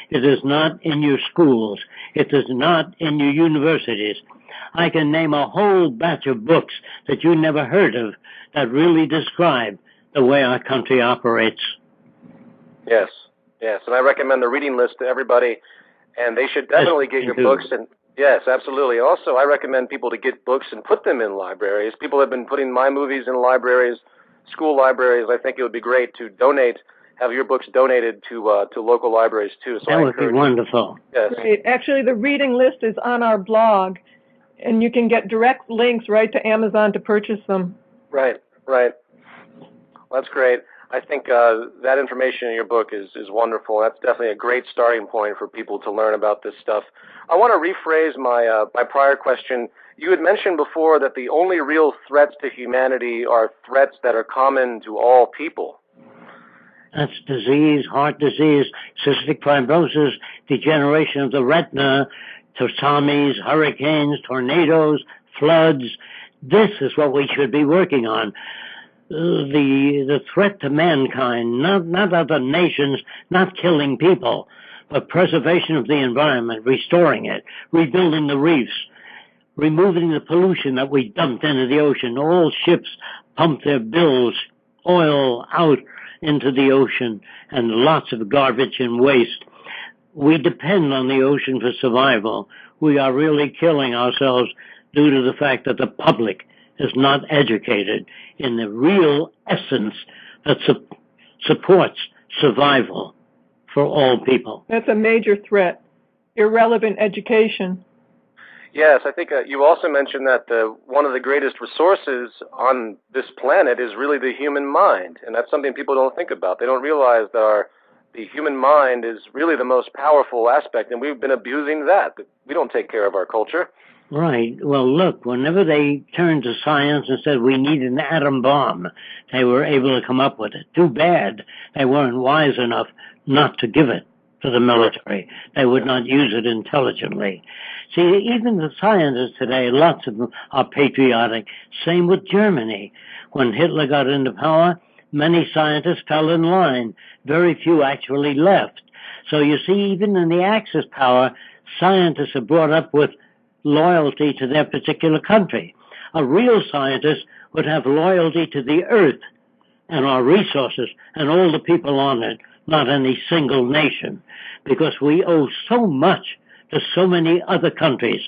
Speaker 2: It is not in your schools. It is not in your universities. I can name a whole batch of books that you never heard of that really describe the way our country operates.
Speaker 1: Yes, yes. And I recommend the reading list to everybody, and they should definitely get your books. And yes, absolutely. Also, I recommend people to get books and put them in libraries. People have been putting my movies in libraries, school libraries. I think it would be great to have your books donated to local libraries too. So
Speaker 2: that would be wonderful.
Speaker 1: Yes.
Speaker 3: Great. Actually, the reading list is on our blog, and you can get direct links right to Amazon to purchase them.
Speaker 1: Right, right. Well, that's great. I think that information in your book is wonderful. That's definitely a great starting point for people to learn about this stuff. I want to rephrase my prior question. You had mentioned before that the only real threats to humanity are threats that are common to all people.
Speaker 2: That's disease, heart disease, cystic fibrosis, degeneration of the retina, tsunamis, hurricanes, tornadoes, floods. This is what we should be working on. The threat to mankind, not other nations, not killing people, but preservation of the environment, restoring it, rebuilding the reefs, removing the pollution that we dumped into the ocean. All ships pump their bilge oil out into the ocean, and lots of garbage and waste. We depend on the ocean for survival. We are really killing ourselves due to the fact that the public is not educated in the real essence that supports survival for all people.
Speaker 3: That's a major threat. Irrelevant education.
Speaker 1: Yes, I think you also mentioned that one of the greatest resources on this planet is really the human mind, and that's something people don't think about. They don't realize that the human mind is really the most powerful aspect, and we've been abusing that. We don't take care of our culture.
Speaker 2: Right. Well, look, whenever they turned to science and said we need an atom bomb, they were able to come up with it. Too bad they weren't wise enough not to give it to the military. They would not use it intelligently. See, even the scientists today, lots of them are patriotic. Same with Germany. When Hitler got into power, many scientists fell in line. Very few actually left. So you see, even in the Axis power, scientists are brought up with loyalty to their particular country. A real scientist would have loyalty to the earth and our resources and all the people on it, not any single nation, because we owe so much to so many other countries.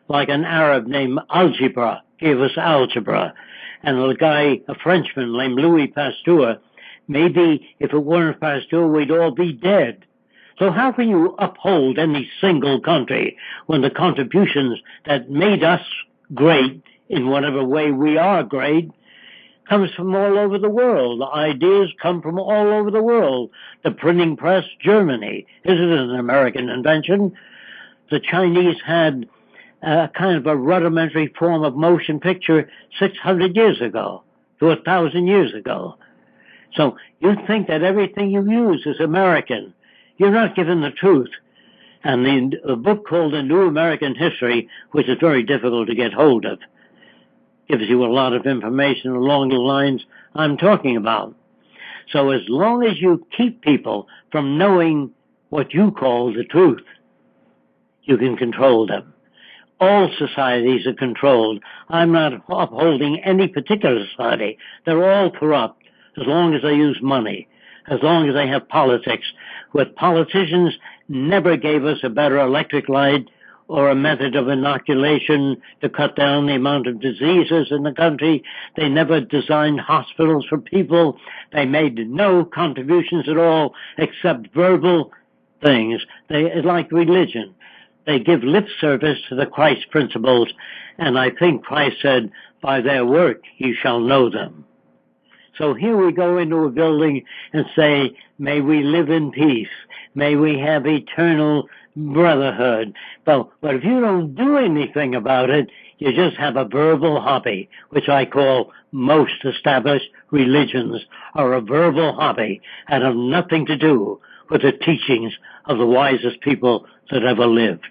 Speaker 2: Like an Arab named Algebra gave us algebra, and a Frenchman named Louis Pasteur. Maybe if it weren't Pasteur, we'd all be dead. So how can you uphold any single country when the contributions that made us great in whatever way we are great comes from all over the world? The ideas come from all over the world. The printing press, Germany, isn't an American invention. The Chinese had a kind of a rudimentary form of motion picture 600 years ago to 1,000 years ago. So you think that everything you use is American. You're not given the truth. And the book called The New American History, which is very difficult to get hold of, gives you a lot of information along the lines I'm talking about. So as long as you keep people from knowing what you call the truth, you can control them. All societies are controlled. I'm not upholding any particular society. They're all corrupt as long as they use money, as long as they have politics. With politicians never gave us a better electric light or a method of inoculation to cut down the amount of diseases in the country. They never designed hospitals for people. They made no contributions at all except verbal things. It's like religion. They give lip service to the Christ principles, and I think Christ said, by their work you shall know them. So here we go into a building and say, may we live in peace. May we have eternal brotherhood. But if you don't do anything about it, you just have a verbal hobby, which I call most established religions are a verbal hobby and have nothing to do with the teachings of the wisest people that ever lived.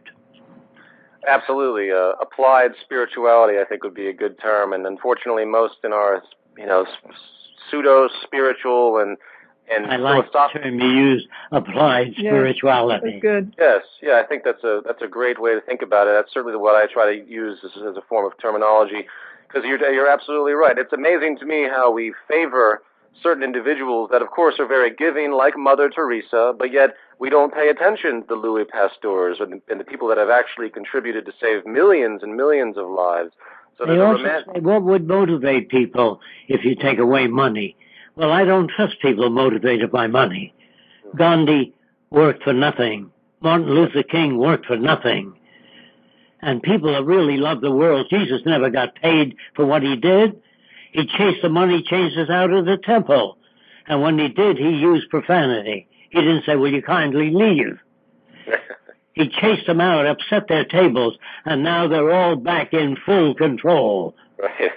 Speaker 1: Absolutely. Applied spirituality, I think, would be a good term. And unfortunately, most in our, pseudo-spiritual and
Speaker 2: I like the term you use, applied spirituality.
Speaker 3: That's good.
Speaker 1: Yes, I think that's a great way to think about it. That's certainly what I try to use as a form of terminology, because you're absolutely right. It's amazing to me how we favor certain individuals that, of course, are very giving, like Mother Teresa, but yet we don't pay attention to the Louis Pasteurs and the people that have actually contributed to save millions and millions of lives. So
Speaker 2: they also say, what would motivate people if you take away money? Well, I don't trust people motivated by money. Gandhi worked for nothing. Martin Luther King worked for nothing. And people that really love the world, Jesus never got paid for what he did. He chased the money changers out of the temple. And when he did, he used profanity. He didn't say, will you kindly leave? He chased them out, upset their tables, and now they're all back in full control.
Speaker 1: Right.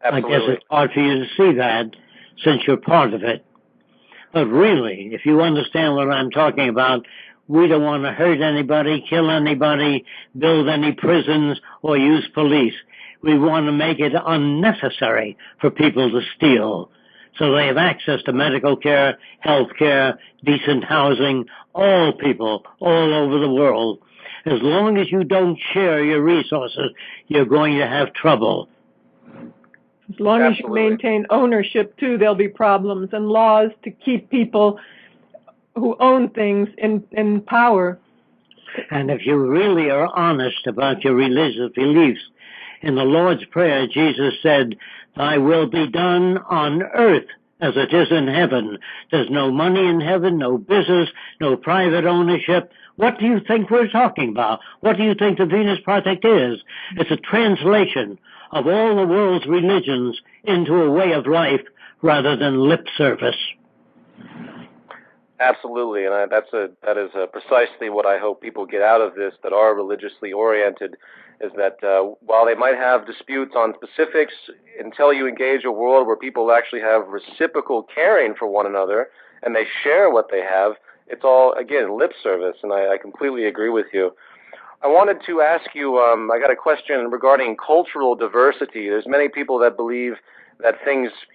Speaker 2: I guess it's hard for you to see that since you're part of it. But really, if you understand what I'm talking about, we don't want to hurt anybody, kill anybody, build any prisons, or use police. We want to make it unnecessary for people to steal, so they have access to medical care, health care, decent housing, all people, all over the world. As long as you don't share your resources, you're going to have trouble.
Speaker 3: As long as you maintain ownership, too, there'll be problems and laws to keep people who own things in power.
Speaker 2: And if you really are honest about your religious beliefs, in the Lord's Prayer, Jesus said, thy will be done on earth as it is in heaven. There's no money in heaven, no business, no private ownership. What do you think we're talking about? What do you think the Venus Project is? It's a translation of all the world's religions into a way of life rather than lip service.
Speaker 1: Absolutely, and that is precisely what I hope people get out of this that are religiously oriented, is that while they might have disputes on specifics, until you engage a world where people actually have reciprocal caring for one another and they share what they have, it's all, again, lip service, and I completely agree with you. I wanted to ask you, I got a question regarding cultural diversity. There's many people that believe that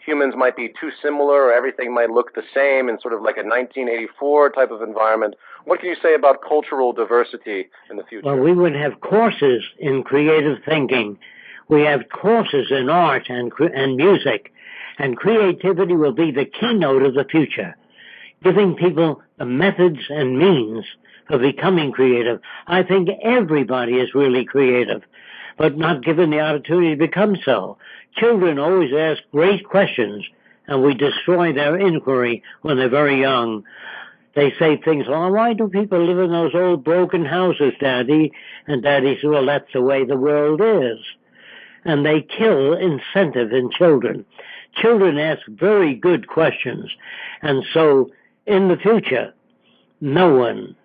Speaker 1: humans might be too similar, or everything might look the same in sort of like a 1984 type of environment. What can you say about cultural diversity in the future?
Speaker 2: Well, we would have courses in creative thinking. We have courses in art and music, and creativity will be the keynote of the future, giving people the methods and means for becoming creative. I think everybody is really creative, but not given the opportunity to become so. Children always ask great questions, and we destroy their inquiry when they're very young. They say things, well, why do people live in those old broken houses, Daddy? And Daddy says, well, that's the way the world is. And they kill incentive in children. Children ask very good questions. And so, in the future, no one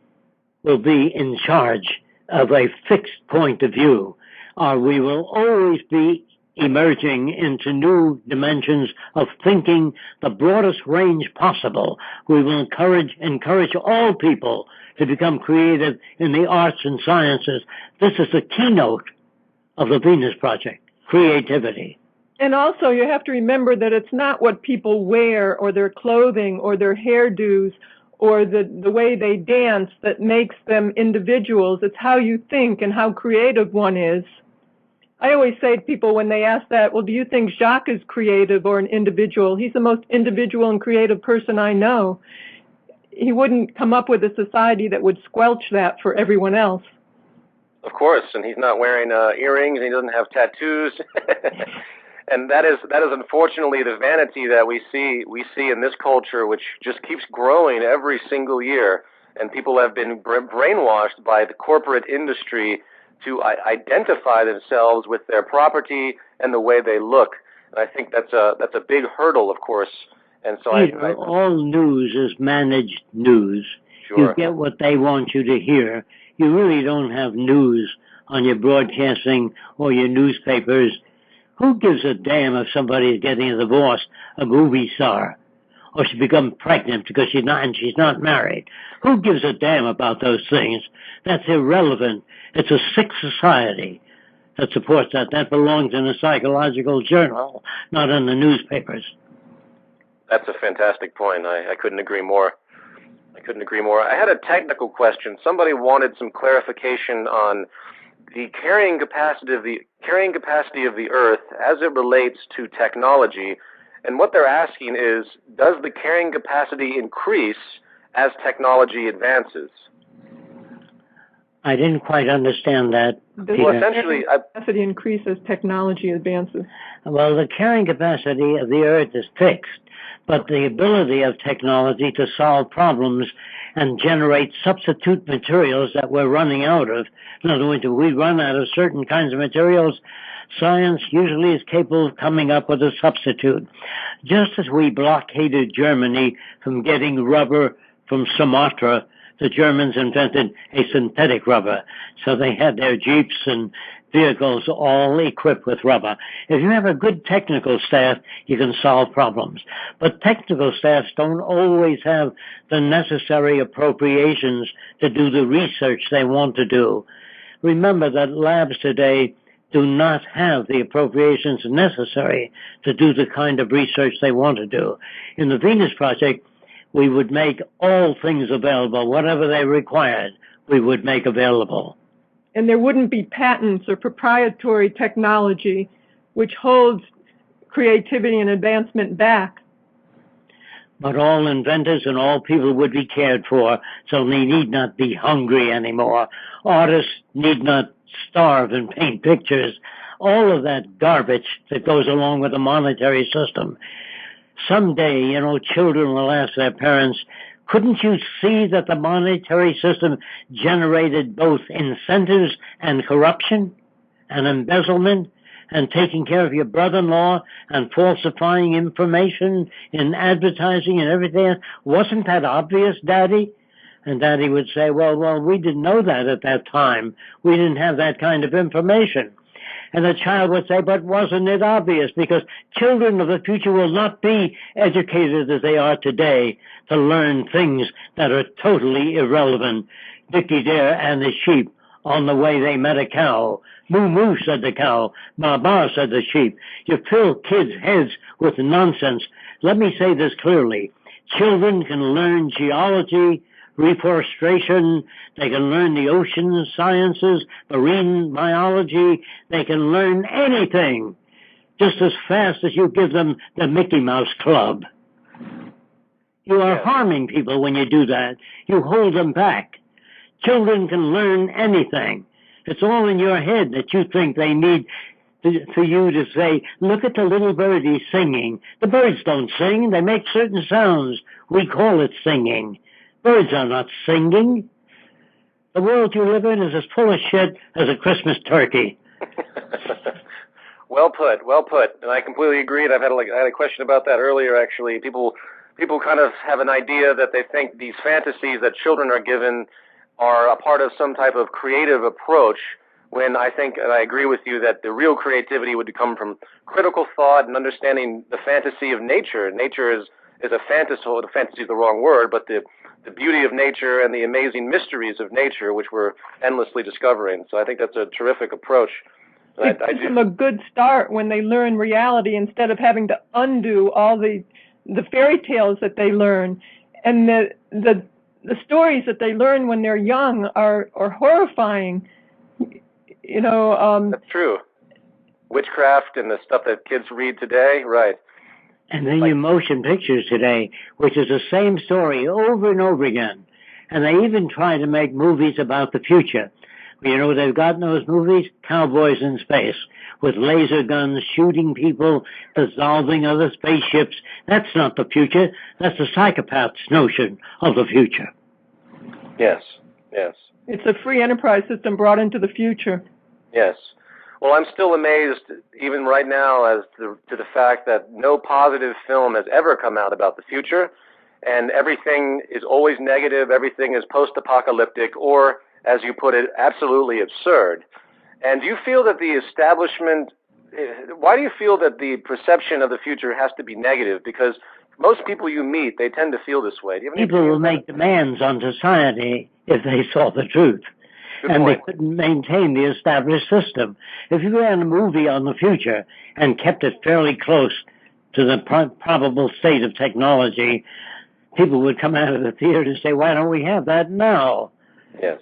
Speaker 2: will be in charge of a fixed point of view, or we will always be emerging into new dimensions of thinking the broadest range possible. We will encourage all people to become creative in the arts and sciences. This is the keynote of the Venus Project, creativity.
Speaker 3: And also you have to remember that it's not what people wear or their clothing or their hairdos or the way they dance that makes them individuals. It's how you think and how creative one is. I always say to people when they ask that, well, do you think Jacque is creative or an individual? He's the most individual and creative person I know. He wouldn't come up with a society that would squelch that for everyone else.
Speaker 1: Of course, and he's not wearing earrings, and he doesn't have tattoos. And that is unfortunately the vanity that we see in this culture, which just keeps growing every single year. And people have been brainwashed by the corporate industry to identify themselves with their property and the way they look. And I think that's a big hurdle, of course. And so
Speaker 2: all news is managed news. You get what they want you to hear. You really don't have news on your broadcasting or your newspapers. Who gives a damn if somebody is getting a divorce, a movie star, or she becomes pregnant because she's not married? Who gives a damn about those things? That's irrelevant. It's a sick society that supports that. That belongs in a psychological journal, not in the newspapers.
Speaker 1: That's a fantastic point. I couldn't agree more. I had a technical question. Somebody wanted some clarification on the carrying capacity of the Earth as it relates to technology. And what they're asking is, does the carrying capacity increase as technology advances?
Speaker 2: I didn't quite understand that, Peter.
Speaker 3: Well, essentially, capacity increases as technology advances.
Speaker 2: Well, the carrying capacity of the Earth is fixed, but the ability of technology to solve problems and generate substitute materials that we're running out of. In other words, if we run out of certain kinds of materials, science usually is capable of coming up with a substitute. Just as we blockaded Germany from getting rubber from Sumatra, the Germans invented a synthetic rubber. So they had their Jeeps and vehicles all equipped with rubber. If you have a good technical staff, you can solve problems. But technical staffs don't always have the necessary appropriations to do the research they want to do. Remember that labs today do not have the appropriations necessary to do the kind of research they want to do. In the Venus Project, we would make all things available. Whatever they required, we would make available.
Speaker 3: And there wouldn't be patents or proprietary technology which holds creativity and advancement back.
Speaker 2: But all inventors and all people would be cared for, so they need not be hungry anymore. Artists need not starve and paint pictures. All of that garbage that goes along with the monetary system. Someday, children will ask their parents, couldn't you see that the monetary system generated both incentives and corruption and embezzlement and taking care of your brother-in-law and falsifying information in advertising and everything else? Wasn't that obvious, Daddy? And Daddy would say, well, we didn't know that at that time. We didn't have that kind of information. And the child would say, but wasn't it obvious? Because children of the future will not be educated as they are today to learn things that are totally irrelevant. Dickie Dare and the sheep on the way they met a cow. Moo moo, said the cow. Ba ba, said the sheep. You fill kids' heads with nonsense. Let me say this clearly. Children can learn geology, reforestation, they can learn the ocean sciences, marine biology, they can learn anything just as fast as you give them the Mickey Mouse Club. You are harming people when you do that. You hold them back. Children can learn anything. It's all in your head that you think they need for you to say, look at the little birdie singing. The birds don't sing, they make certain sounds. We call it singing. Birds are not singing. The world you live in is as full of shit as a Christmas turkey.
Speaker 1: Well put. And I completely agree. And I had a question about that earlier, actually. People kind of have an idea that they think these fantasies that children are given are a part of some type of creative approach, when I think, and I agree with you, that the real creativity would come from critical thought and understanding the fantasy of nature. Nature is a fantasy. Well, the fantasy is the wrong word, but the beauty of nature and the amazing mysteries of nature, which we're endlessly discovering. So I think that's a terrific approach.
Speaker 3: It gives them a good start when they learn reality instead of having to undo all the fairy tales that they learn. And the stories that they learn when they're young are horrifying.
Speaker 1: That's true. Witchcraft and the stuff that kids read today, right.
Speaker 2: And then your motion pictures today, which is the same story over and over again. And they even try to make movies about the future. They've got in those movies, cowboys in space, with laser guns shooting people, dissolving other spaceships. That's not the future. That's the psychopath's notion of the future.
Speaker 1: Yes.
Speaker 3: It's a free enterprise system brought into the future.
Speaker 1: Yes. Well, I'm still amazed, even right now, as to the fact that no positive film has ever come out about the future. and everything is always negative, everything is post-apocalyptic, or, as you put it, absolutely absurd. And do you feel that the establishment, why do you feel that the perception of the future has to be negative? Because most people you meet, they tend to feel this way. Do you have any
Speaker 2: People will make demands on society if they saw the truth.
Speaker 1: Good
Speaker 2: and
Speaker 1: point.
Speaker 2: They couldn't maintain the established system. If you ran a movie on the future and kept it fairly close to the probable state of technology, people would come out of the theater and say, why don't we have that now?
Speaker 1: Yes.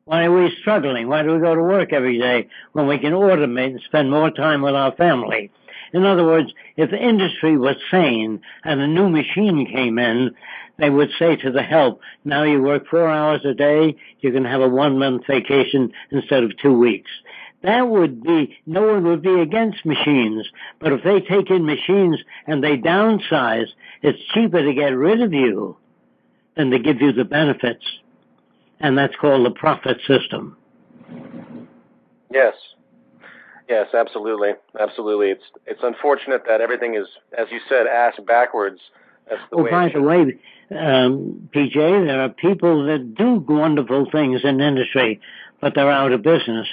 Speaker 2: Why are we struggling? Why do we go to work every day when we can automate and spend more time with our family? In other words, if the industry was sane and a new machine came in, they would say to the help, now you work 4 hours a day, you can have a 1-month vacation instead of 2 weeks. That would be, no one would be against machines. But if they take in machines and they downsize, it's cheaper to get rid of you than to give you the benefits. And that's called the profit system.
Speaker 1: Yes. Yes, absolutely. Absolutely. It's unfortunate that everything is, as you said, ass backwards. That's the way.
Speaker 2: By the way, PJ, there are people that do wonderful things in industry, but they're out of business.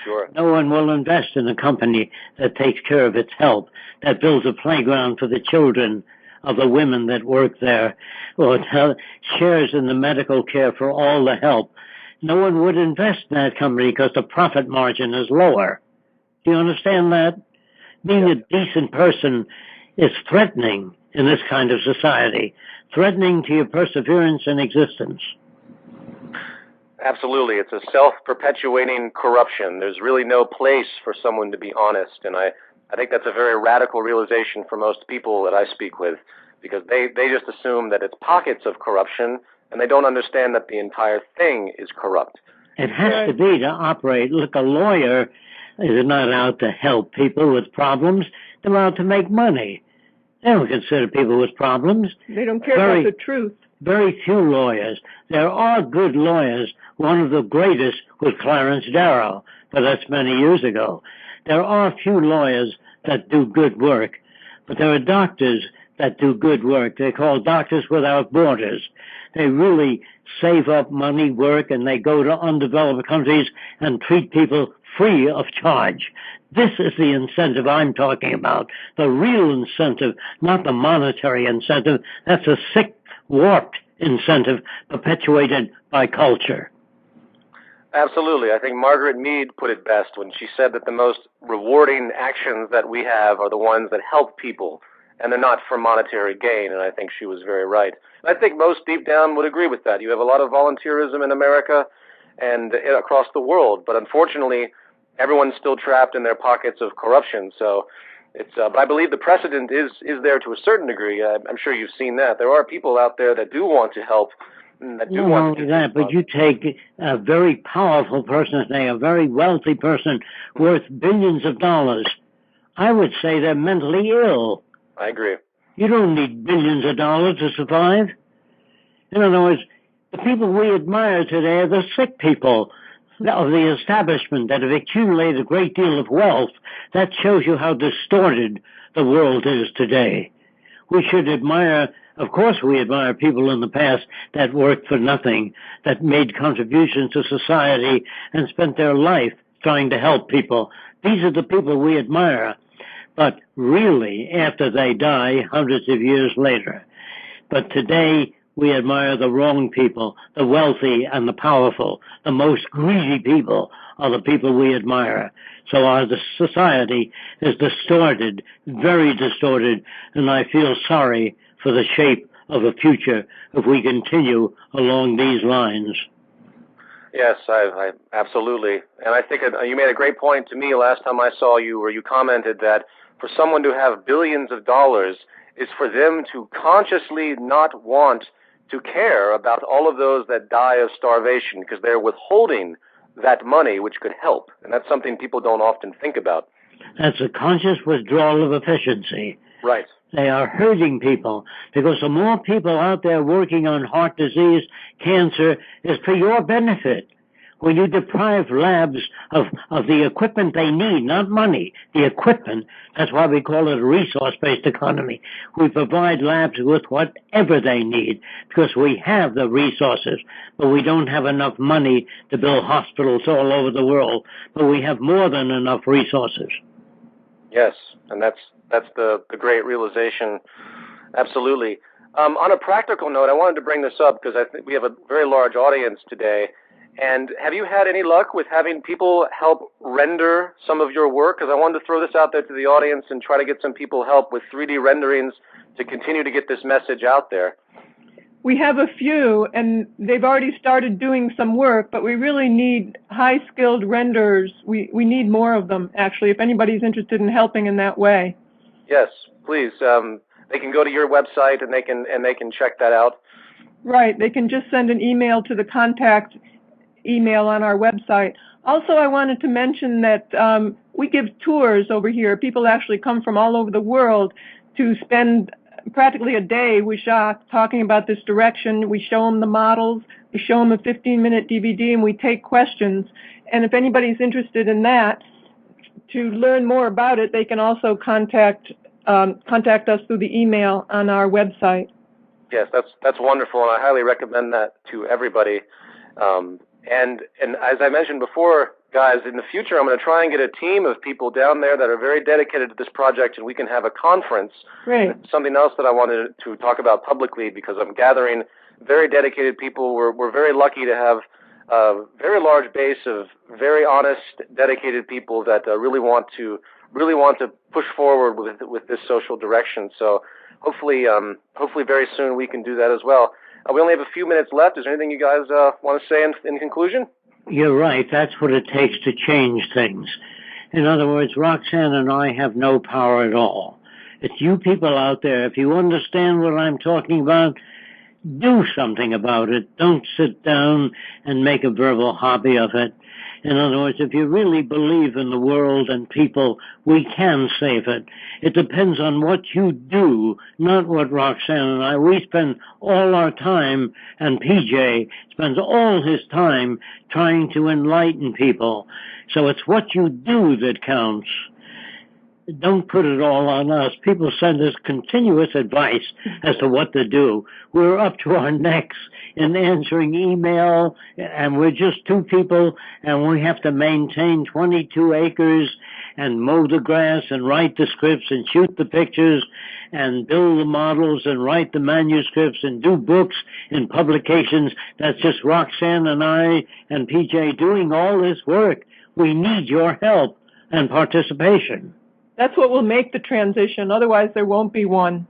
Speaker 1: Sure.
Speaker 2: No one will invest in a company that takes care of its help, that builds a playground for the children of the women that work there, or shares in the medical care for all the help. No one would invest in that company because the profit margin is lower. Do you understand that? Being a decent person is threatening in this kind of society, threatening to your perseverance and existence.
Speaker 1: Absolutely. It's a self-perpetuating corruption. There's really no place for someone to be honest, and I think that's a very radical realization for most people that I speak with, because they just assume that it's pockets of corruption, and they don't understand that the entire thing is corrupt.
Speaker 2: It has to be to operate. Look, a lawyer is not out to help people with problems. They're out to make money. They don't consider people with problems.
Speaker 3: They don't care about the truth.
Speaker 2: Very few lawyers. There are good lawyers. One of the greatest was Clarence Darrow, but that's many years ago. There are few lawyers that do good work, but there are doctors that do good work. They're called Doctors Without Borders. They really save up money, work, and they go to undeveloped countries and treat people free of charge. This is the incentive I'm talking about, the real incentive, not the monetary incentive. That's a sick, warped incentive perpetuated by culture.
Speaker 1: Absolutely. I think Margaret Mead put it best when she said that the most rewarding actions that we have are the ones that help people, and they're not for monetary gain, and I think she was very right. And I think most deep down would agree with that. You have a lot of volunteerism in America and across the world, but unfortunately, everyone's still trapped in their pockets of corruption. So but I believe the precedent is there to a certain degree. I'm sure you've seen that. There are people out there that do want to help, that do want to do that.
Speaker 2: But you take a very powerful person today, a very wealthy person worth billions of dollars. I would say they're mentally ill.
Speaker 1: I agree.
Speaker 2: You don't need billions of dollars to survive. In other words, the people we admire today are the sick people of the establishment that have accumulated a great deal of wealth. That shows you how distorted the world is today. We should admire, of course we admire people in the past that worked for nothing, that made contributions to society and spent their life trying to help people. These are the people we admire. But really, after they die, hundreds of years later. But today, we admire the wrong people, the wealthy and the powerful. The most greedy people are the people we admire. So our society is distorted, very distorted, and I feel sorry for the shape of the future if we continue along these lines.
Speaker 1: Yes, I absolutely. And I think you made a great point to me last time I saw you, where you commented that for someone to have billions of dollars is for them to consciously not want to care about all of those that die of starvation, because they're withholding that money which could help. And that's something people don't often think about.
Speaker 2: That's a conscious withdrawal of efficiency.
Speaker 1: Right.
Speaker 2: They are hurting people, because the more people out there working on heart disease, cancer, is for your benefit. when you deprive labs of the equipment they need, not money, the equipment, that's why we call it a resource-based economy. We provide labs with whatever they need because we have the resources, but we don't have enough money to build hospitals all over the world, but we have more than enough resources.
Speaker 1: Yes, and that's the great realization. Absolutely. On a practical note, I wanted to bring this up because I think we have a very large audience today. And have you had any luck with having people help render some of your work? Because I wanted to throw this out there to the audience and try to get some people help with 3D renderings to continue to get this message out there.
Speaker 3: We have a few, and they've already started doing some work, but we really need high-skilled renderers. We need more of them, actually, if anybody's interested in helping in that way.
Speaker 1: Yes, please. They can go to your website and they can check that out.
Speaker 3: Right. They can just send an email to the contact email on our website. Also, I wanted to mention that we give tours over here. People actually come from all over the world to spend practically a day with Jacque talking about this direction. We show them the models, we show them a 15-minute DVD, and we take questions. And if anybody's interested in that, to learn more about it, they can also contact us through the email on our website.
Speaker 1: Yes, that's wonderful, and I highly recommend that to everybody. And as I mentioned before, guys, in the future, I'm going to try and get a team of people down there that are very dedicated to this project, and we can have a conference.
Speaker 3: Great.
Speaker 1: Something else that I wanted to talk about publicly, because I'm gathering very dedicated people. We're very lucky to have a very large base of very honest, dedicated people that really want to push forward with this social direction. So hopefully very soon we can do that as well. We only have a few minutes left. Is there anything you guys want to say in conclusion?
Speaker 2: You're right. That's what it takes to change things. In other words, Roxanne and I have no power at all. It's you people out there. If you understand what I'm talking about, do something about it. Don't sit down and make a verbal hobby of it. In other words, if you really believe in the world and people, we can save it. It depends on what you do, not what Roxanne and I. We spend all our time, and PJ spends all his time trying to enlighten people. So it's what you do that counts. Don't put it all on us. People send us continuous advice as to what to do. We're up to our necks in answering email, and we're just two people, and we have to maintain 22 acres and mow the grass and write the scripts and shoot the pictures and build the models and write the manuscripts and do books in publications. That's just Roxanne and I and PJ doing all this work. We need your help and participation.
Speaker 3: That's what will make the transition. Otherwise, there won't be one.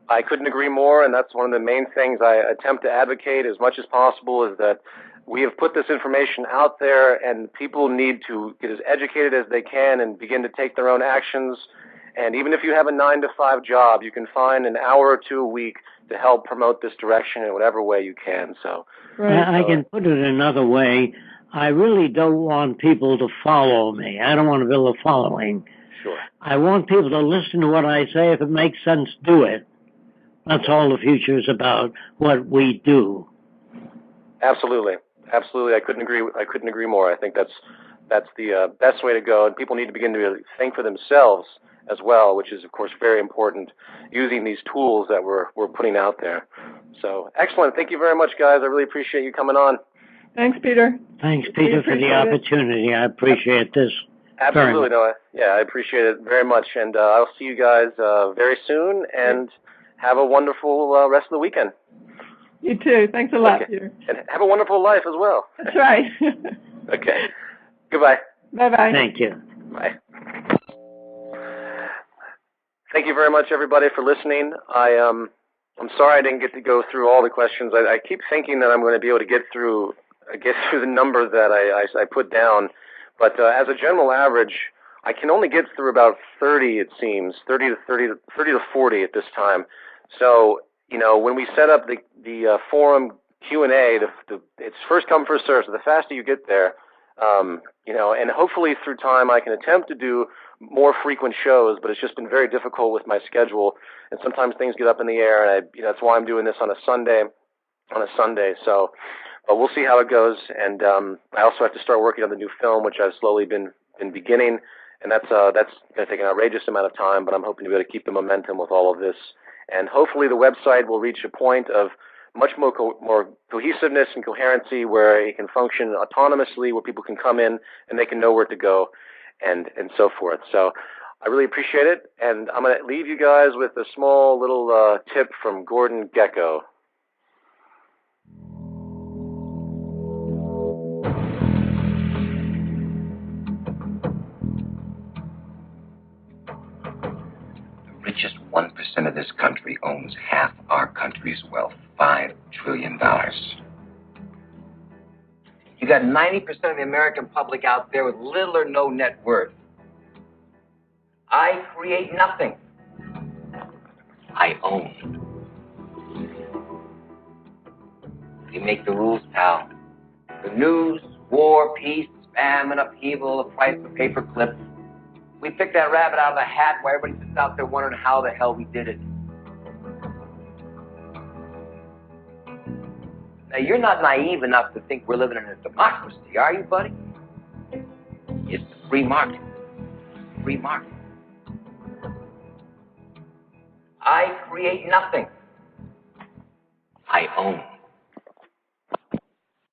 Speaker 1: I couldn't agree more, and that's one of the main things I attempt to advocate as much as possible, is that we have put this information out there, and people need to get as educated as they can and begin to take their own actions. And even if you have a 9-to-5 job, you can find an hour or two a week to help promote this direction in whatever way you can. So,
Speaker 2: right. I can put it another way. I really don't want people to follow me. I don't want to build a following.
Speaker 1: Sure.
Speaker 2: I want people to listen to what I say. If it makes sense, do it. That's all the future is about, what we do.
Speaker 1: Absolutely. Absolutely. I couldn't agree more. I think that's the best way to go, and people need to begin to think for themselves as well, which is, of course, very important, using these tools that we're putting out there. So, excellent. Thank you very much, guys. I really appreciate you coming on.
Speaker 3: Thanks, Peter.
Speaker 2: Thanks, Peter, for the opportunity. I appreciate this.
Speaker 1: Absolutely, Noah. Yeah, I appreciate it very much, and I'll see you guys very soon, and have a wonderful rest of the weekend.
Speaker 3: You too. Thanks a lot, Peter.
Speaker 1: And have a wonderful life as well.
Speaker 3: That's right.
Speaker 1: Okay. Goodbye.
Speaker 3: Bye-bye.
Speaker 2: Thank you.
Speaker 1: Bye. Thank you very much, everybody, for listening. I'm sorry I didn't get to go through all the questions. I keep thinking that I'm going to be able to get through the number that I put down. But as a general average, I can only get through about 30, it seems, 30 to 40 at this time. So, when we set up the forum Q&A, it's first come, first served. So the faster you get there, and hopefully through time I can attempt to do more frequent shows, but it's just been very difficult with my schedule, and sometimes things get up in the air, and that's why I'm doing this on a Sunday. So, But we'll see how it goes. And I also have to start working on the new film, which I've slowly been beginning. And that's going to take an outrageous amount of time, but I'm hoping to be able to keep the momentum with all of this. And hopefully the website will reach a point of much more cohesiveness and coherency where it can function autonomously, where people can come in and they can know where to go and so forth. So I really appreciate it. And I'm going to leave you guys with a small little tip from Gordon Gekko.
Speaker 4: The richest 1% of this country owns half our country's wealth, $5 trillion. You got 90% of the American public out there with little or no net worth. I create nothing. I own. You make the rules, pal. The news, war, peace, spam, and upheaval, the price of paper clips. We picked that rabbit out of the hat while everybody sits out there wondering how the hell we did it. Now, you're not naive enough to think we're living in a democracy, are you, buddy? It's the free market. Free market. I create nothing. I own.